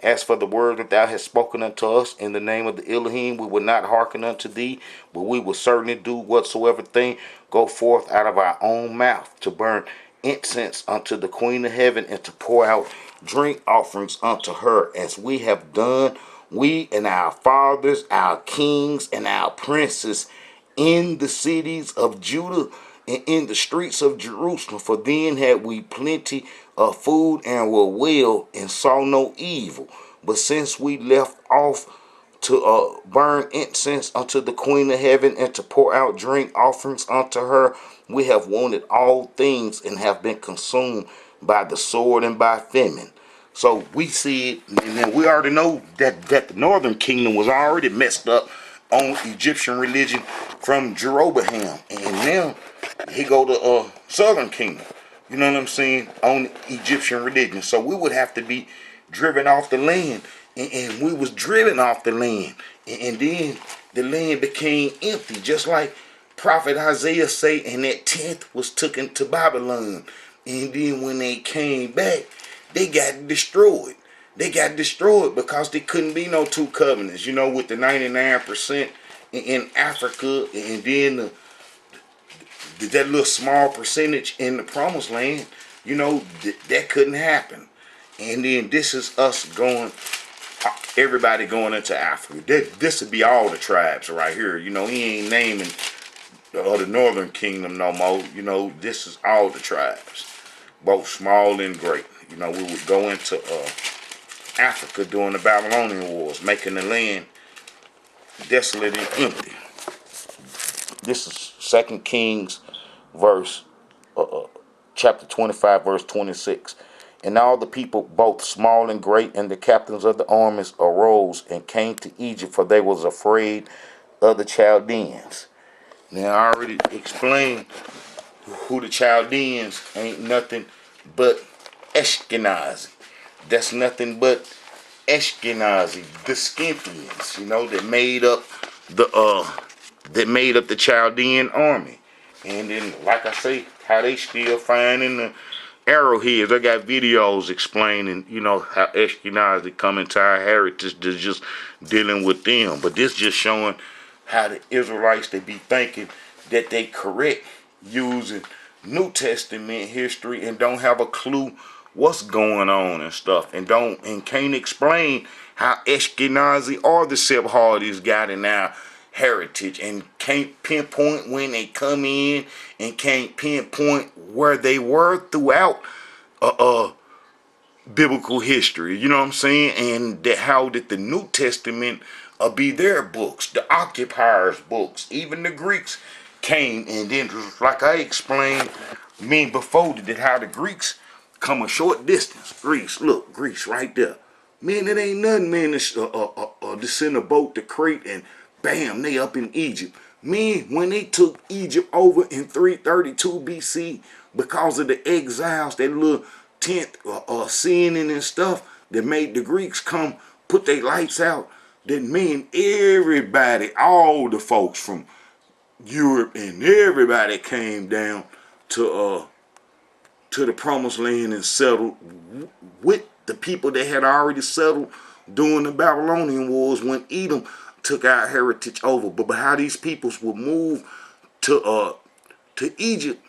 As for the word that thou hast spoken unto us in the name of the Elohim, we will not hearken unto thee, but we will certainly do whatsoever thing go forth out of our own mouth, to burn incense unto the Queen of Heaven, and to pour out drink offerings unto her, as we have done, we and our fathers, our kings, and our princes, in the cities of Judah and in the streets of Jerusalem. For then had we plenty of food and were well and saw no evil. But since we left off to burn incense unto the Queen of Heaven and to pour out drink offerings unto her, we have wanted all things and have been consumed by the sword and by famine. So we see it, and then we already know that the northern kingdom was already messed up on Egyptian religion from Jeroboam, and now he go to southern kingdom. You know what I'm saying? On Egyptian religion. So we would have to be driven off the land, and we was driven off the land, and then the land became empty, just like Prophet Isaiah say, and that 10th was taken to Babylon, and then when they came back, they got destroyed. They got destroyed because there couldn't be no two covenants, you know, with the 99% in Africa, and then that little small percentage in the promised land, you know, that couldn't happen. And then this is us going, everybody going into Africa. This would be all the tribes right here. You know, he ain't naming the northern kingdom no more. You know, this is all the tribes, both small and great. You know, we would go into Africa during the Babylonian Wars, making the land desolate and empty. This is 2 Kings chapter 25, verse 26. And all the people, both small and great, and the captains of the armies arose and came to Egypt, for they was afraid of the Chaldeans. Now, I already explained who the Chaldeans ain't nothing but Ashkenaz. That's nothing but Ashkenazi, the Scythians, you know, that made up the Chaldean army. And then, like I say, how they still finding the arrowheads. I got videos explaining, you know, how Ashkenazi come into our heritage, just dealing with them. But this just showing how the Israelites, they be thinking that they correct using New Testament history and don't have a clue what's going on and stuff, and can't explain how Ashkenazi or the Sephardim got in our heritage, and can't pinpoint when they come in, and can't pinpoint where they were throughout biblical history. You know what I'm saying? And how did the New Testament be their books, the occupiers' books? Even the Greeks came, and then, like I explained before, that how the Greeks come a short distance. Greece, look, Greece right there. Man, it ain't nothing, man, to send a boat to Crete, and bam, they up in Egypt. Man, when they took Egypt over in 332 BC, because of the exiles, that little tent sinning and stuff that made the Greeks come put their lights out, that man, everybody, all the folks from Europe and everybody came down to the promised land and settled with the people that had already settled during the Babylonian Wars when Edom took our heritage over. But how these peoples would move to Egypt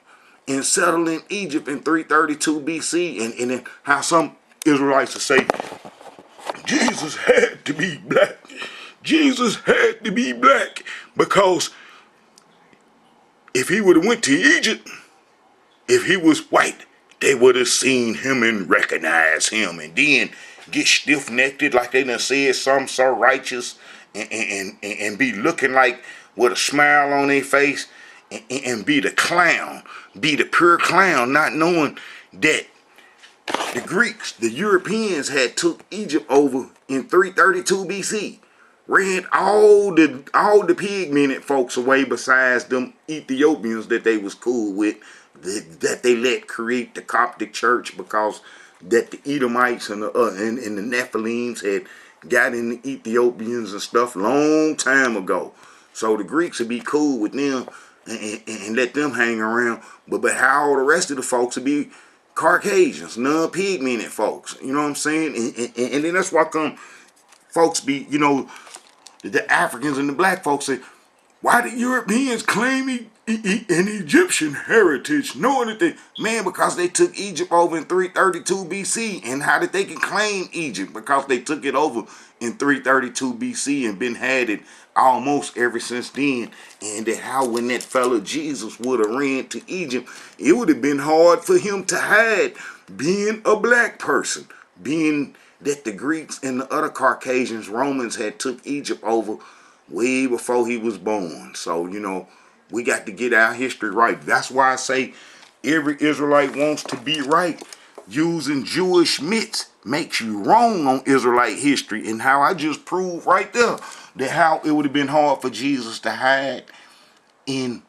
and settle in Egypt in 332 BC, and then how some Israelites would say Jesus had to be black. Jesus had to be black, because if he would have went to Egypt, if he was white, they would have seen him and recognized him, and then get stiff-necked like they done said some so righteous, and be looking like with a smile on their face, and be the clown, be the pure clown, not knowing that the Greeks, the Europeans, had took Egypt over in 332 BC. Ran all the pig-minute folks away, besides them Ethiopians that they was cool with, that they let create the Coptic church, because that the Edomites and the Nephilims had got in the Ethiopians and stuff long time ago. So the Greeks would be cool with them and let them hang around. But how all the rest of the folks would be Caucasians, non-pigmented folks. You know what I'm saying? And then that's why come folks be, the Africans and the black folks say, why the Europeans claim an Egyptian heritage, knowing that man, because they took Egypt over in 332 BC. And how did they can claim Egypt? Because they took it over in 332 BC and been had it almost ever since then. And that how when that fellow Jesus would have ran to Egypt, it would have been hard for him to hide being a black person, being that the Greeks and the other Caucasians, Romans, had took Egypt over way before he was born. So, we got to get our history right. That's why I say every Israelite wants to be right. Using Jewish myths makes you wrong on Israelite history, and how I just proved right there that how it would have been hard for Jesus to hide in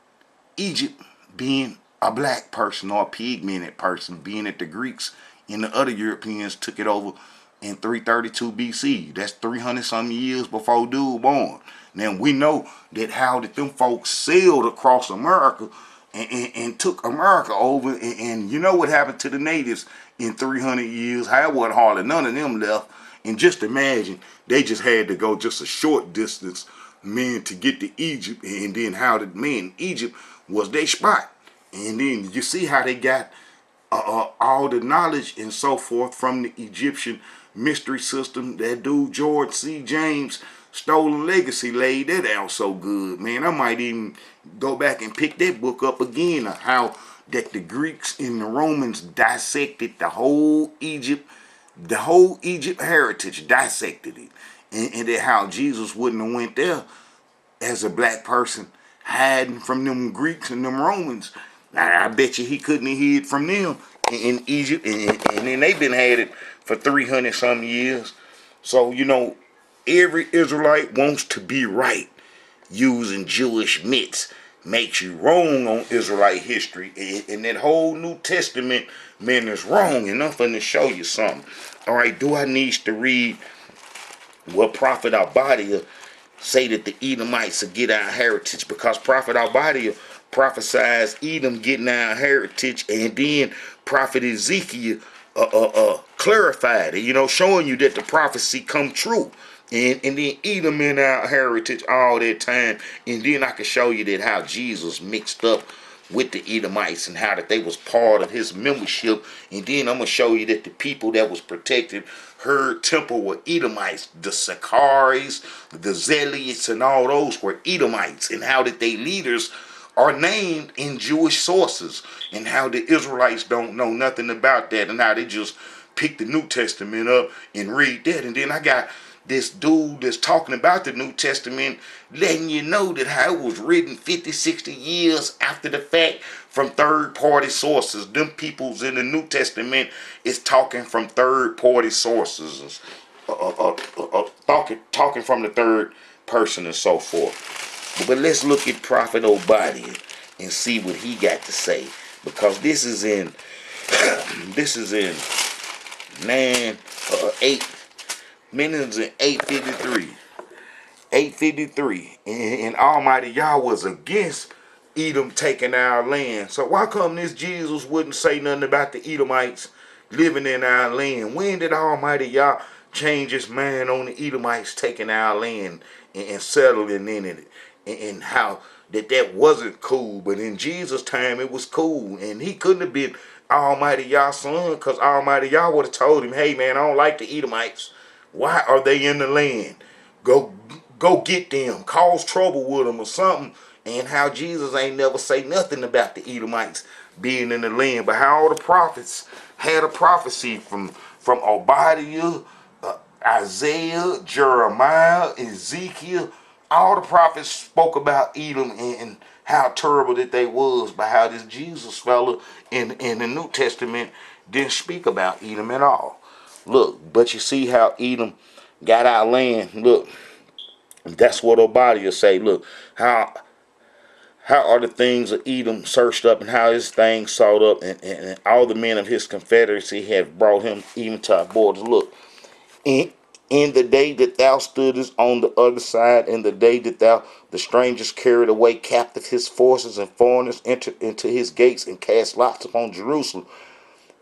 Egypt being a black person or a pigmented person, being that the Greeks and the other Europeans took it over in 332 BC. That's 300 some years before dude born. Now we know that how that them folks sailed across America and took America over, and you know what happened to the natives in 300 years? How wasn't hardly none of them left. And just imagine, they just had to go just a short distance, man, to get to Egypt, and then how the man Egypt was their spot. And then you see how they got all the knowledge and so forth from the Egyptian mystery system. That dude George C. James, Stolen Legacy, laid that out so good, man. I might even go back and pick that book up again, of how that the Greeks and the Romans dissected the whole Egypt heritage, dissected it, and that how Jesus wouldn't have went there as a black person, hiding from them Greeks and them Romans. I bet you he couldn't have hid from them in Egypt, and then they've been had it for 300 some years. So, every Israelite wants to be right. Using Jewish myths makes you wrong on Israelite history. And that whole New Testament, man, is wrong. And I'm finna show you something. All right, do I need to read what Prophet Obadiah say that the Edomites will get our heritage? Because Prophet Obadiah prophesies Edom getting our heritage, and then Prophet Ezekiel clarified it, showing you that the prophecy come true. And then Edom in our heritage all that time. And then I can show you that how Jesus mixed up with the Edomites and how that they was part of his membership. And then I'm going to show you that the people that was protected Herod temple were Edomites. The Zakkais, the Zealots, and all those were Edomites. And how that they leaders are named in Jewish sources. And how the Israelites don't know nothing about that. And how they just pick the New Testament up and read that. And then I got this dude that's talking about the New Testament, letting you know that how it was written 50, 60 years after the fact from third-party sources. Them peoples in the New Testament is talking from third-party sources, talking from the third person and so forth. But let's look at Prophet Obadiah and see what he got to say, because this is in 8 minutes in 853, and Almighty Yah was against Edom taking our land. So why come this Jesus wouldn't say nothing about the Edomites living in our land? When did Almighty Yah change his mind on the Edomites taking our land and settling in it, and how that wasn't cool? But in Jesus' time it was cool, and he couldn't have been Almighty Yah's son, because Almighty Yah would have told him, hey man, I don't like the Edomites. Why are they in the land? Go get them. Cause trouble with them or something. And how Jesus ain't never say nothing about the Edomites being in the land. But how all the prophets had a prophecy from Obadiah, Isaiah, Jeremiah, Ezekiel. All the prophets spoke about Edom and how terrible that they was. But how this Jesus fella in the New Testament didn't speak about Edom at all. Look, but you see how Edom got our land. Look, that's what Obadiah say. Look, how are the things of Edom searched up, and how his things sought up, and all the men of his confederacy have brought him even to our borders. Look, in the day that thou stoodest on the other side, in the day that the strangers carried away captive his forces, and foreigners entered into his gates and cast lots upon Jerusalem,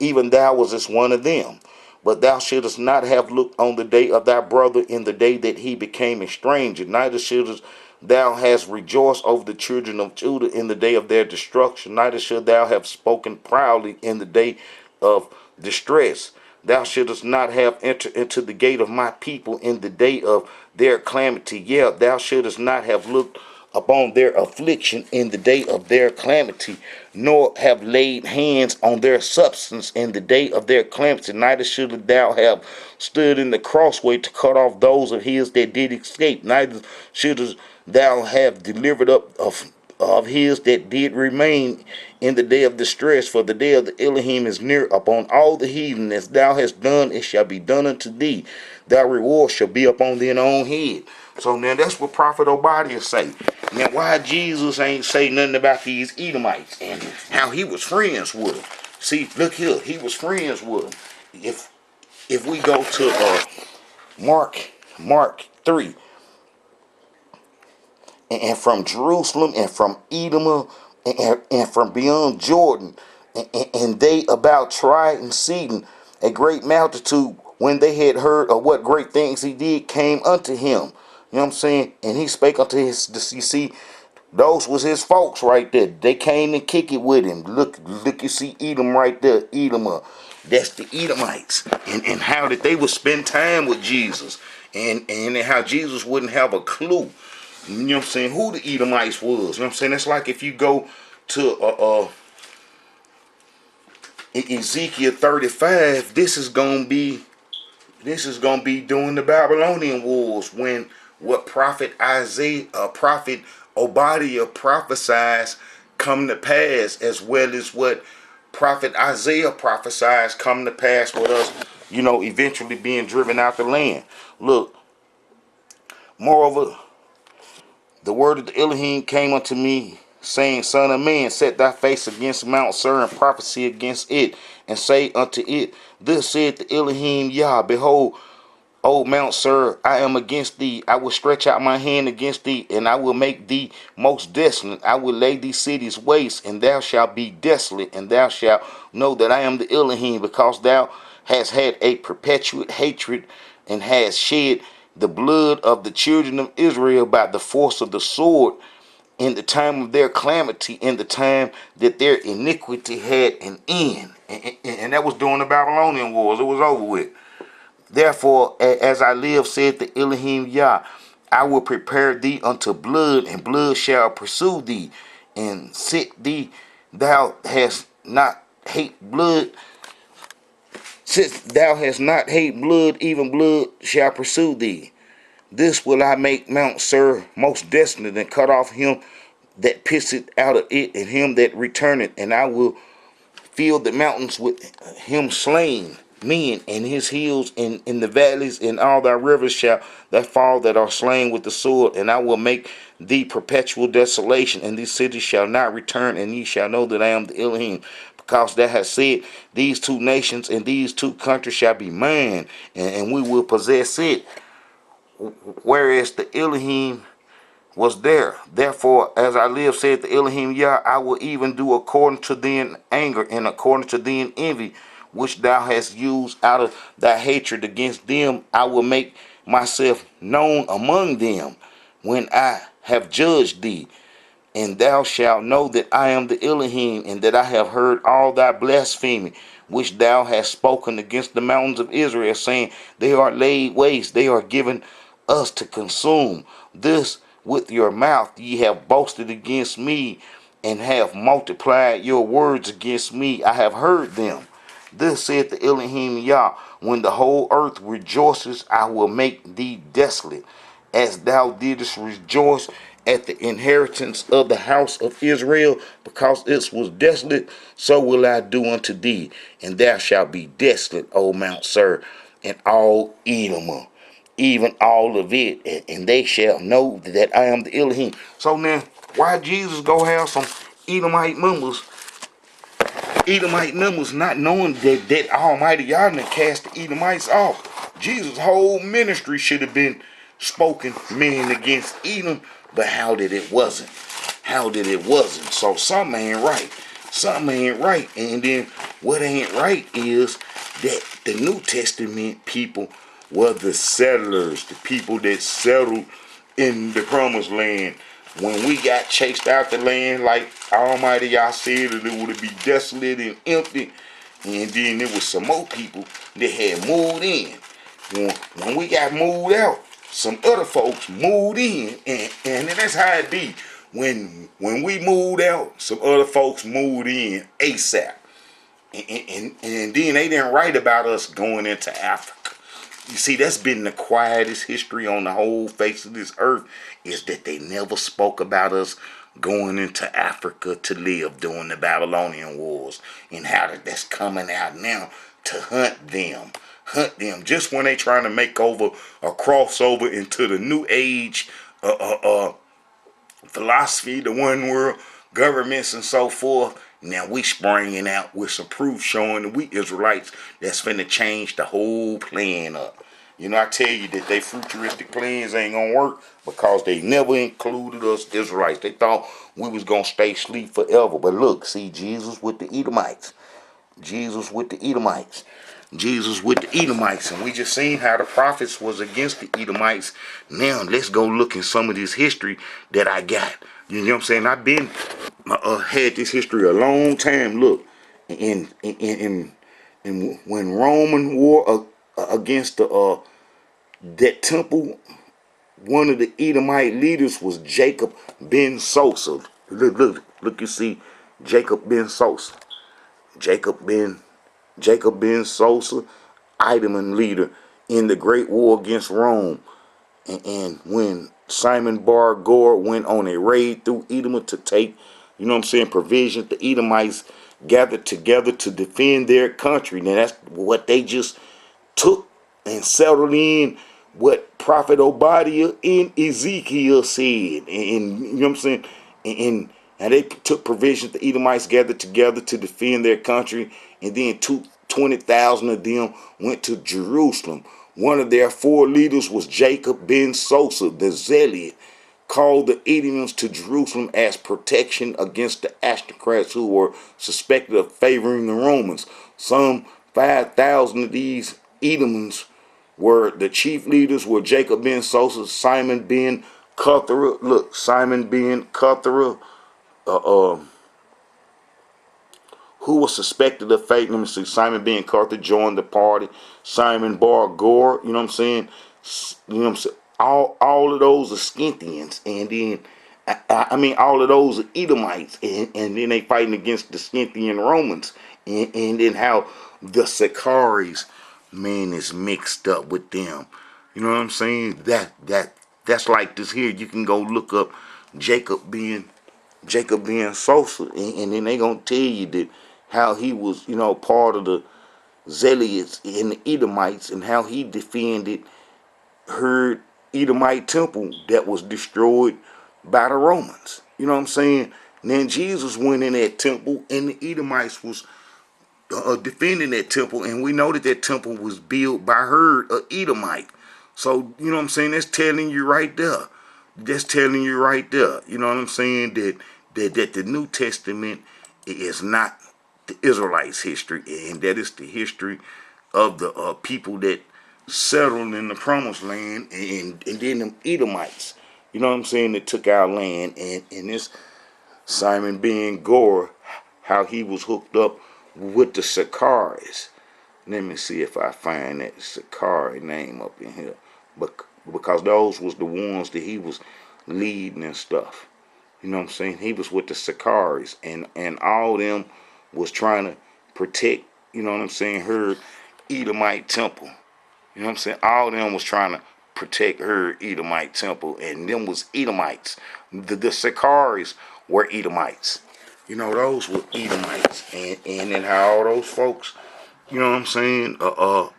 even thou wast one of them. But thou shouldest not have looked on the day of thy brother in the day that he became a stranger, neither shouldest thou have rejoiced over the children of Judah in the day of their destruction, neither should thou have spoken proudly in the day of distress. Thou shouldest not have entered into the gate of my people in the day of their calamity. Yea, thou shouldest not have looked upon their affliction in the day of their calamity, nor have laid hands on their substance in the day of their calamity. Neither should thou have stood in the crossway to cut off those of his that did escape. Neither shouldest thou have delivered up of his that did remain in the day of distress. For the day of the Elohim is near upon all the heathen. As thou hast done, it shall be done unto thee. Thy reward shall be upon thine own head. So now that's what Prophet Obadiah say. Now why Jesus ain't say nothing about these Edomites and how he was friends with them. See, look here, he was friends with them. If we go to Mark 3, and from Jerusalem and from Edom and from beyond Jordan, and they about tried and Sidon, a great multitude, when they had heard of what great things he did, came unto him. You know what I'm saying? And he spake unto his, you see, those was his folks right there. They came and kick it with him. Look, you see Edom right there. Edom, that's the Edomites. And how that they would spend time with Jesus. And how Jesus wouldn't have a clue. You know what I'm saying? Who the Edomites was. You know what I'm saying? It's like if you go to Ezekiel 35, this is gonna be during the Babylonian wars, when what prophet Obadiah prophesies come to pass, as well as what prophet Isaiah prophesies come to pass with us, eventually being driven out the land. Look, moreover, the word of the Elohim came unto me, saying, Son of man, set thy face against Mount Seir, and prophesy against it, and say unto it, Thus saith the Elohim Yah, behold, O Mount Seir, I am against thee. I will stretch out my hand against thee, and I will make thee most desolate. I will lay these cities waste, and thou shalt be desolate, and thou shalt know that I am the Elohim, because thou hast had a perpetual hatred, and hast shed the blood of the children of Israel by the force of the sword, in the time of their calamity, in the time that their iniquity had an end. And that was during the Babylonian wars. It was over with. Therefore, as I live, said the Elohim Yah, I will prepare thee unto blood, and blood shall pursue thee. And sit thee, thou hast not hate blood. Since thou hast not hate blood, even blood shall pursue thee. This will I make Mount Seir most desolate, and cut off him that pisseth out of it, and him that returneth. And I will fill the mountains with him slain men, and his hills in the valleys, and all thy rivers shall that fall that are slain with the sword. And I will make thee perpetual desolation, and these cities shall not return, and ye shall know that I am the Elohim. Because thou hast said, these two nations and these two countries shall be mine, and we will possess it. Whereas the Elohim was there. Therefore, as I live, said the Elohim Yah, I will even do according to thine anger, and according to thine envy, which thou hast used out of thy hatred against them. I will make myself known among them when I have judged thee. And thou shalt know that I am the Elohim, and that I have heard all thy blasphemy, which thou hast spoken against the mountains of Israel, saying, They are laid waste, they are given us to consume. This with your mouth ye have boasted against me, and have multiplied your words against me. I have heard them. This saith the Elohim Yah, when the whole earth rejoices, I will make thee desolate, as thou didst rejoice at the inheritance of the house of Israel, because it was desolate, so will I do unto thee, and thou shalt be desolate, O Mount Seir, and all Edom, even all of it, and they shall know that I am the Elohim. So now, why Jesus go have some Edomite members not knowing that Almighty Yahweh cast the Edomites off? Jesus' whole ministry should have been spoken men against Edom, but how did it wasn't? So something ain't right. And then what ain't right is that the New Testament people were the settlers, the people that settled in the promised land. When we got chased out the land, like Almighty Yah said, that it would be desolate and empty. And then there was some more people that had moved in. When we got moved out, some other folks moved in, and that's how it be. When we moved out, some other folks moved in ASAP. And then they didn't write about us going into Africa. You see, that's been the quietest history on the whole face of this earth, is that they never spoke about us going into Africa to live during the Babylonian Wars, and how that's coming out now to hunt them. Just when they trying to make over a crossover into the new age philosophy, the one world governments and so forth. Now we springing out with some proof showing that we Israelites that's finna change the whole plan up. You know, I tell you that they futuristic plans ain't gonna work because they never included us Israelites. They thought we was gonna stay asleep forever. But look, see, Jesus with the Edomites. Jesus with the Edomites. Jesus with the Edomites. And we just seen how the prophets was against the Edomites. Now let's go look in some of this history that I got. You know what I'm saying? I've been had this history a long time. Look, in when Roman war against the that temple, one of the Edomite leaders was Jacob ben SOSA. Look, you see, Jacob ben SOSA. Jacob ben SOSA, Idumean leader in the Great War against Rome. And when Simon Bar Gore went on a raid through Edom to take, you know what I'm saying, provisions, the Edomites gathered together to defend their country. Now that's what they just took and settled in what Prophet Obadiah and Ezekiel said. And you know what I'm saying? And they took provisions, the Edomites gathered together to defend their country, and then 20,000 of them went to Jerusalem. One of their four leaders was Jacob ben SOSA, the Zealot, called the Edomians to Jerusalem as protection against the Ashkenaz who were suspected of favoring the Romans. Some 5,000 of these Edomians were the chief leaders were Jacob ben SOSA, Simon ben Kathla. Look, Simon ben Kathla, who was suspected of fake. Let me see. Simon ben Kathla joined the party. Simon Bar Gore, you know what I'm saying? You know what I'm saying? All of those are Scythians, and then I mean all of those are Edomites, and then they fighting against the Scythian Romans, and then how the Zakkai man is mixed up with them. You know what I'm saying? That's like this here. You can go look up Jacob ben SOSA, and then they gonna tell you that how he was, you know, part of the Zealots and the Edomites, and how he defended Herod Edomite temple that was destroyed by the Romans. You know what I'm saying? And then Jesus went in that temple, and the Edomites was defending that temple, and we know that that temple was built by Herod, a Edomite. So, you know what I'm saying? That's telling you right there. That's telling you right there. You know what I'm saying? That the New Testament is not the Israelites' history, and that is the history of the people that settled in the promised land, and then them Edomites. You know what I'm saying? That took our land, and this Simon ben Gore, how he was hooked up with the Zakkai. Let me see if I find that Zakkai name up in here. But because those was the ones that he was leading and stuff. You know what I'm saying? He was with the Zakkai, and all them was trying to protect, you know what I'm saying, Herod Edomite temple. You know what I'm saying? All of them was trying to protect Herod Edomite temple, and them was Edomites. The Zakkai were Edomites. You know, those were Edomites. And then how all those folks, you know what I'm saying,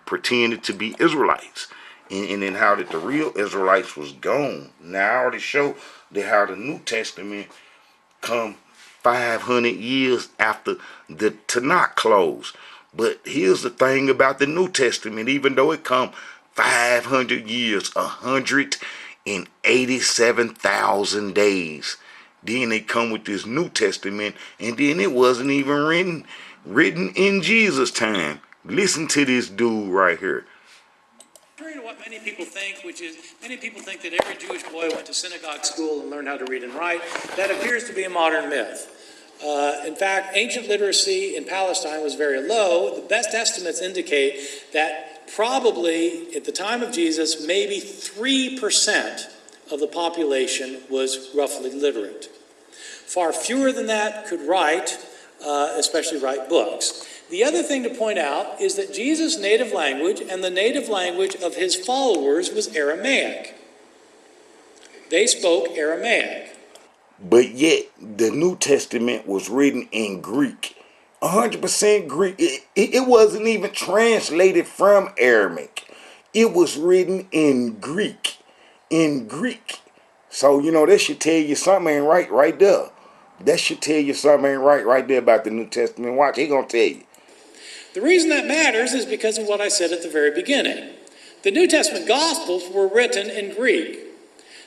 pretended to be Israelites. And then how that the real Israelites was gone. Now I already showed that how the New Testament come 500 years after the Tanakh closed. But here's the thing about the New Testament, even though it come 500 years, 187,000 days Then they come with this New Testament, and then it wasn't even written in Jesus' time. Listen to this dude right here. Contrary to what many people think, which is many people think that every Jewish boy went to synagogue school and learned how to read and write, that appears to be a modern myth. In fact, ancient literacy in Palestine was very low. The best estimates indicate that probably at the time of Jesus, maybe 3% of the population was roughly literate. Far fewer than that could write, especially write books. The other thing to point out is that Jesus' native language and the native language of his followers was Aramaic. They spoke Aramaic. But yet, the New Testament was written in Greek. 100% Greek. It wasn't even translated from Aramaic. It was written in Greek. In Greek. So, that should tell you something ain't right there. That should tell you something ain't right there about the New Testament. Watch, he gonna tell you. The reason that matters is because of what I said at the very beginning. The New Testament Gospels were written in Greek.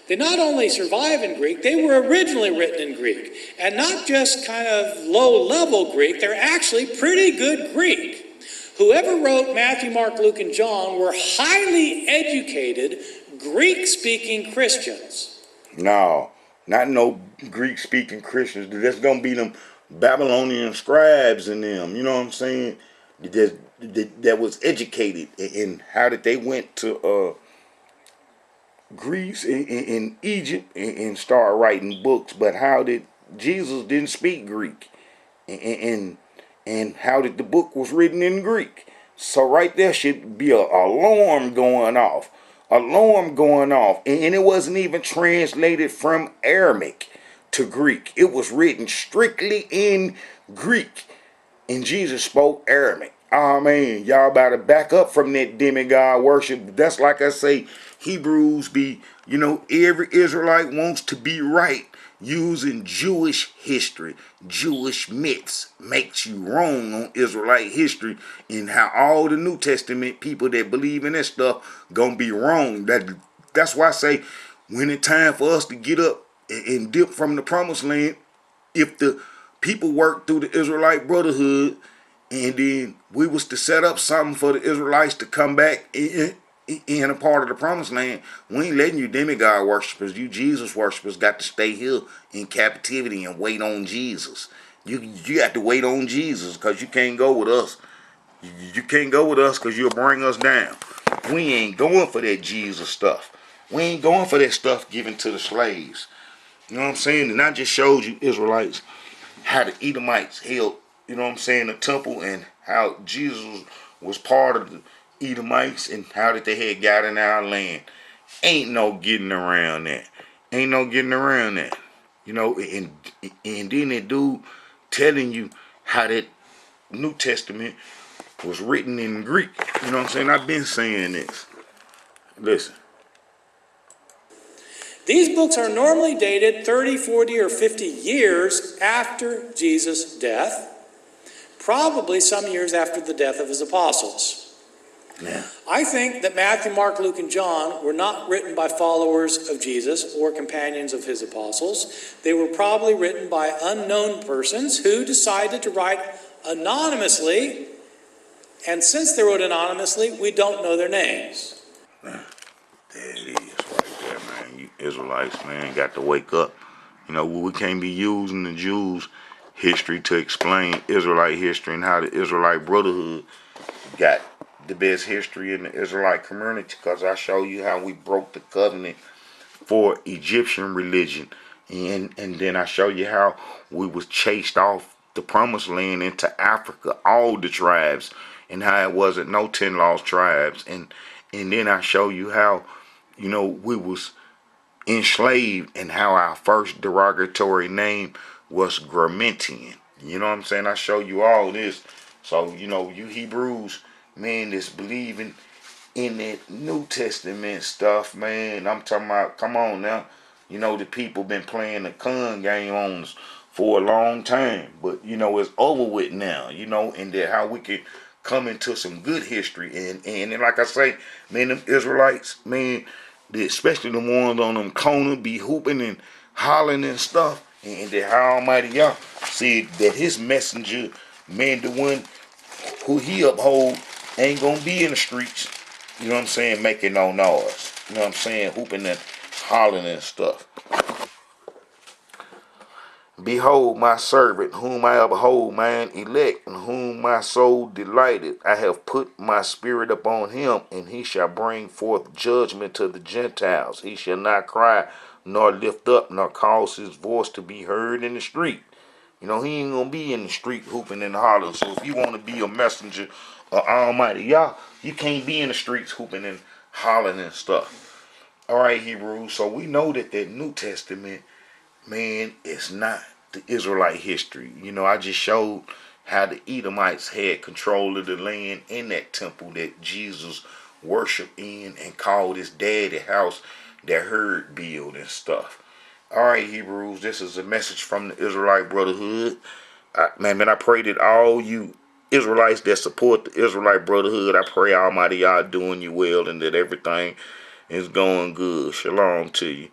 They not only survive in Greek, they were originally written in Greek. And not just kind of low-level Greek, they're actually pretty good Greek. Whoever wrote Matthew, Mark, Luke, and John were highly educated Greek-speaking Christians. No, not no Greek-speaking Christians. That's going to be them Babylonian scribes and them, you know what I'm saying? That was educated in how did they went to Greece in Egypt and start writing books, but how did Jesus didn't speak Greek, and how did the book was written in Greek? So right there should be a alarm going off, and it wasn't even translated from Aramaic to Greek. It was written strictly in Greek, and Jesus spoke Aramaic. Oh man, y'all better back up from that demigod worship. That's like I say, Hebrews be, every Israelite wants to be right using Jewish history, Jewish myths. Makes you wrong on Israelite history, and how all the New Testament people that believe in that stuff gonna be wrong. That's why I say, when it's time for us to get up and dip from the promised land, if the people work through the Israelite Brotherhood, and then we was to set up something for the Israelites to come back in a part of the promised land, we ain't letting you demigod worshipers, you Jesus worshipers got to stay here in captivity and wait on Jesus. You got to wait on Jesus, because you can't go with us. You can't go with us because you'll bring us down. We ain't going for that Jesus stuff. We ain't going for that stuff given to the slaves. You know what I'm saying? And I just showed you, Israelites, how the Edomites held, the temple, and how Jesus was part of the Edomites, and how that they had got in our land. Ain't no getting around that. And then that dude telling you how that New Testament was written in Greek. You know what I'm saying? I've been saying this. Listen. These books are normally dated 30, 40, or 50 years after Jesus' death, probably some years after the death of his apostles. Yeah. I think that Matthew, Mark, Luke, and John were not written by followers of Jesus or companions of his apostles. They were probably written by unknown persons who decided to write anonymously, and since they wrote anonymously, we don't know their names. There it is right there, man. You Israelites, man, got to wake up. We can't be using the Jews' history to explain Israelite history, and how the Israelite Brotherhood got the best history in the Israelite community, because I show you how we broke the covenant for Egyptian religion, and then I show you how we was chased off the promised land into Africa, all the tribes, and how it wasn't no 10 lost tribes, and then I show you how we was enslaved, and how our first derogatory name was Gramentian. You know what I'm saying? I show you all this. So, you Hebrews, man, that's believing in that New Testament stuff, man. I'm talking about, come on now. The people been playing the con game on us for a long time. But, it's over with now, and that how we can come into some good history. And like I say, man, them Israelites, man, especially the ones on them corner be hooping and hollering and stuff. And that how Almighty Yah said that his messenger, man, the one who he uphold, ain't gonna be in the streets, you know what I'm saying, making no noise. You know what I'm saying, hooping and hollering and stuff. Behold my servant, whom I uphold, mine elect, in whom my soul delighted. I have put my spirit upon him, and he shall bring forth judgment to the Gentiles. He shall not cry, nor lift up, nor cause his voice to be heard in the street. You know, he ain't gonna be in the street hooping and hollering. So if you want to be a messenger of Almighty Yah, you can't be in the streets hooping and hollering and stuff. All right, Hebrews. So we know that New Testament, man, it's not the Israelite history. You know, I just showed how the Edomites had control of the land in that temple that Jesus worshiped in and called his daddy house that Herod build and stuff. All right, Hebrews, this is a message from the Israelite Brotherhood. Man, I pray that all you Israelites that support the Israelite Brotherhood, I pray Almighty Yah doing you well and that everything is going good. Shalom to you.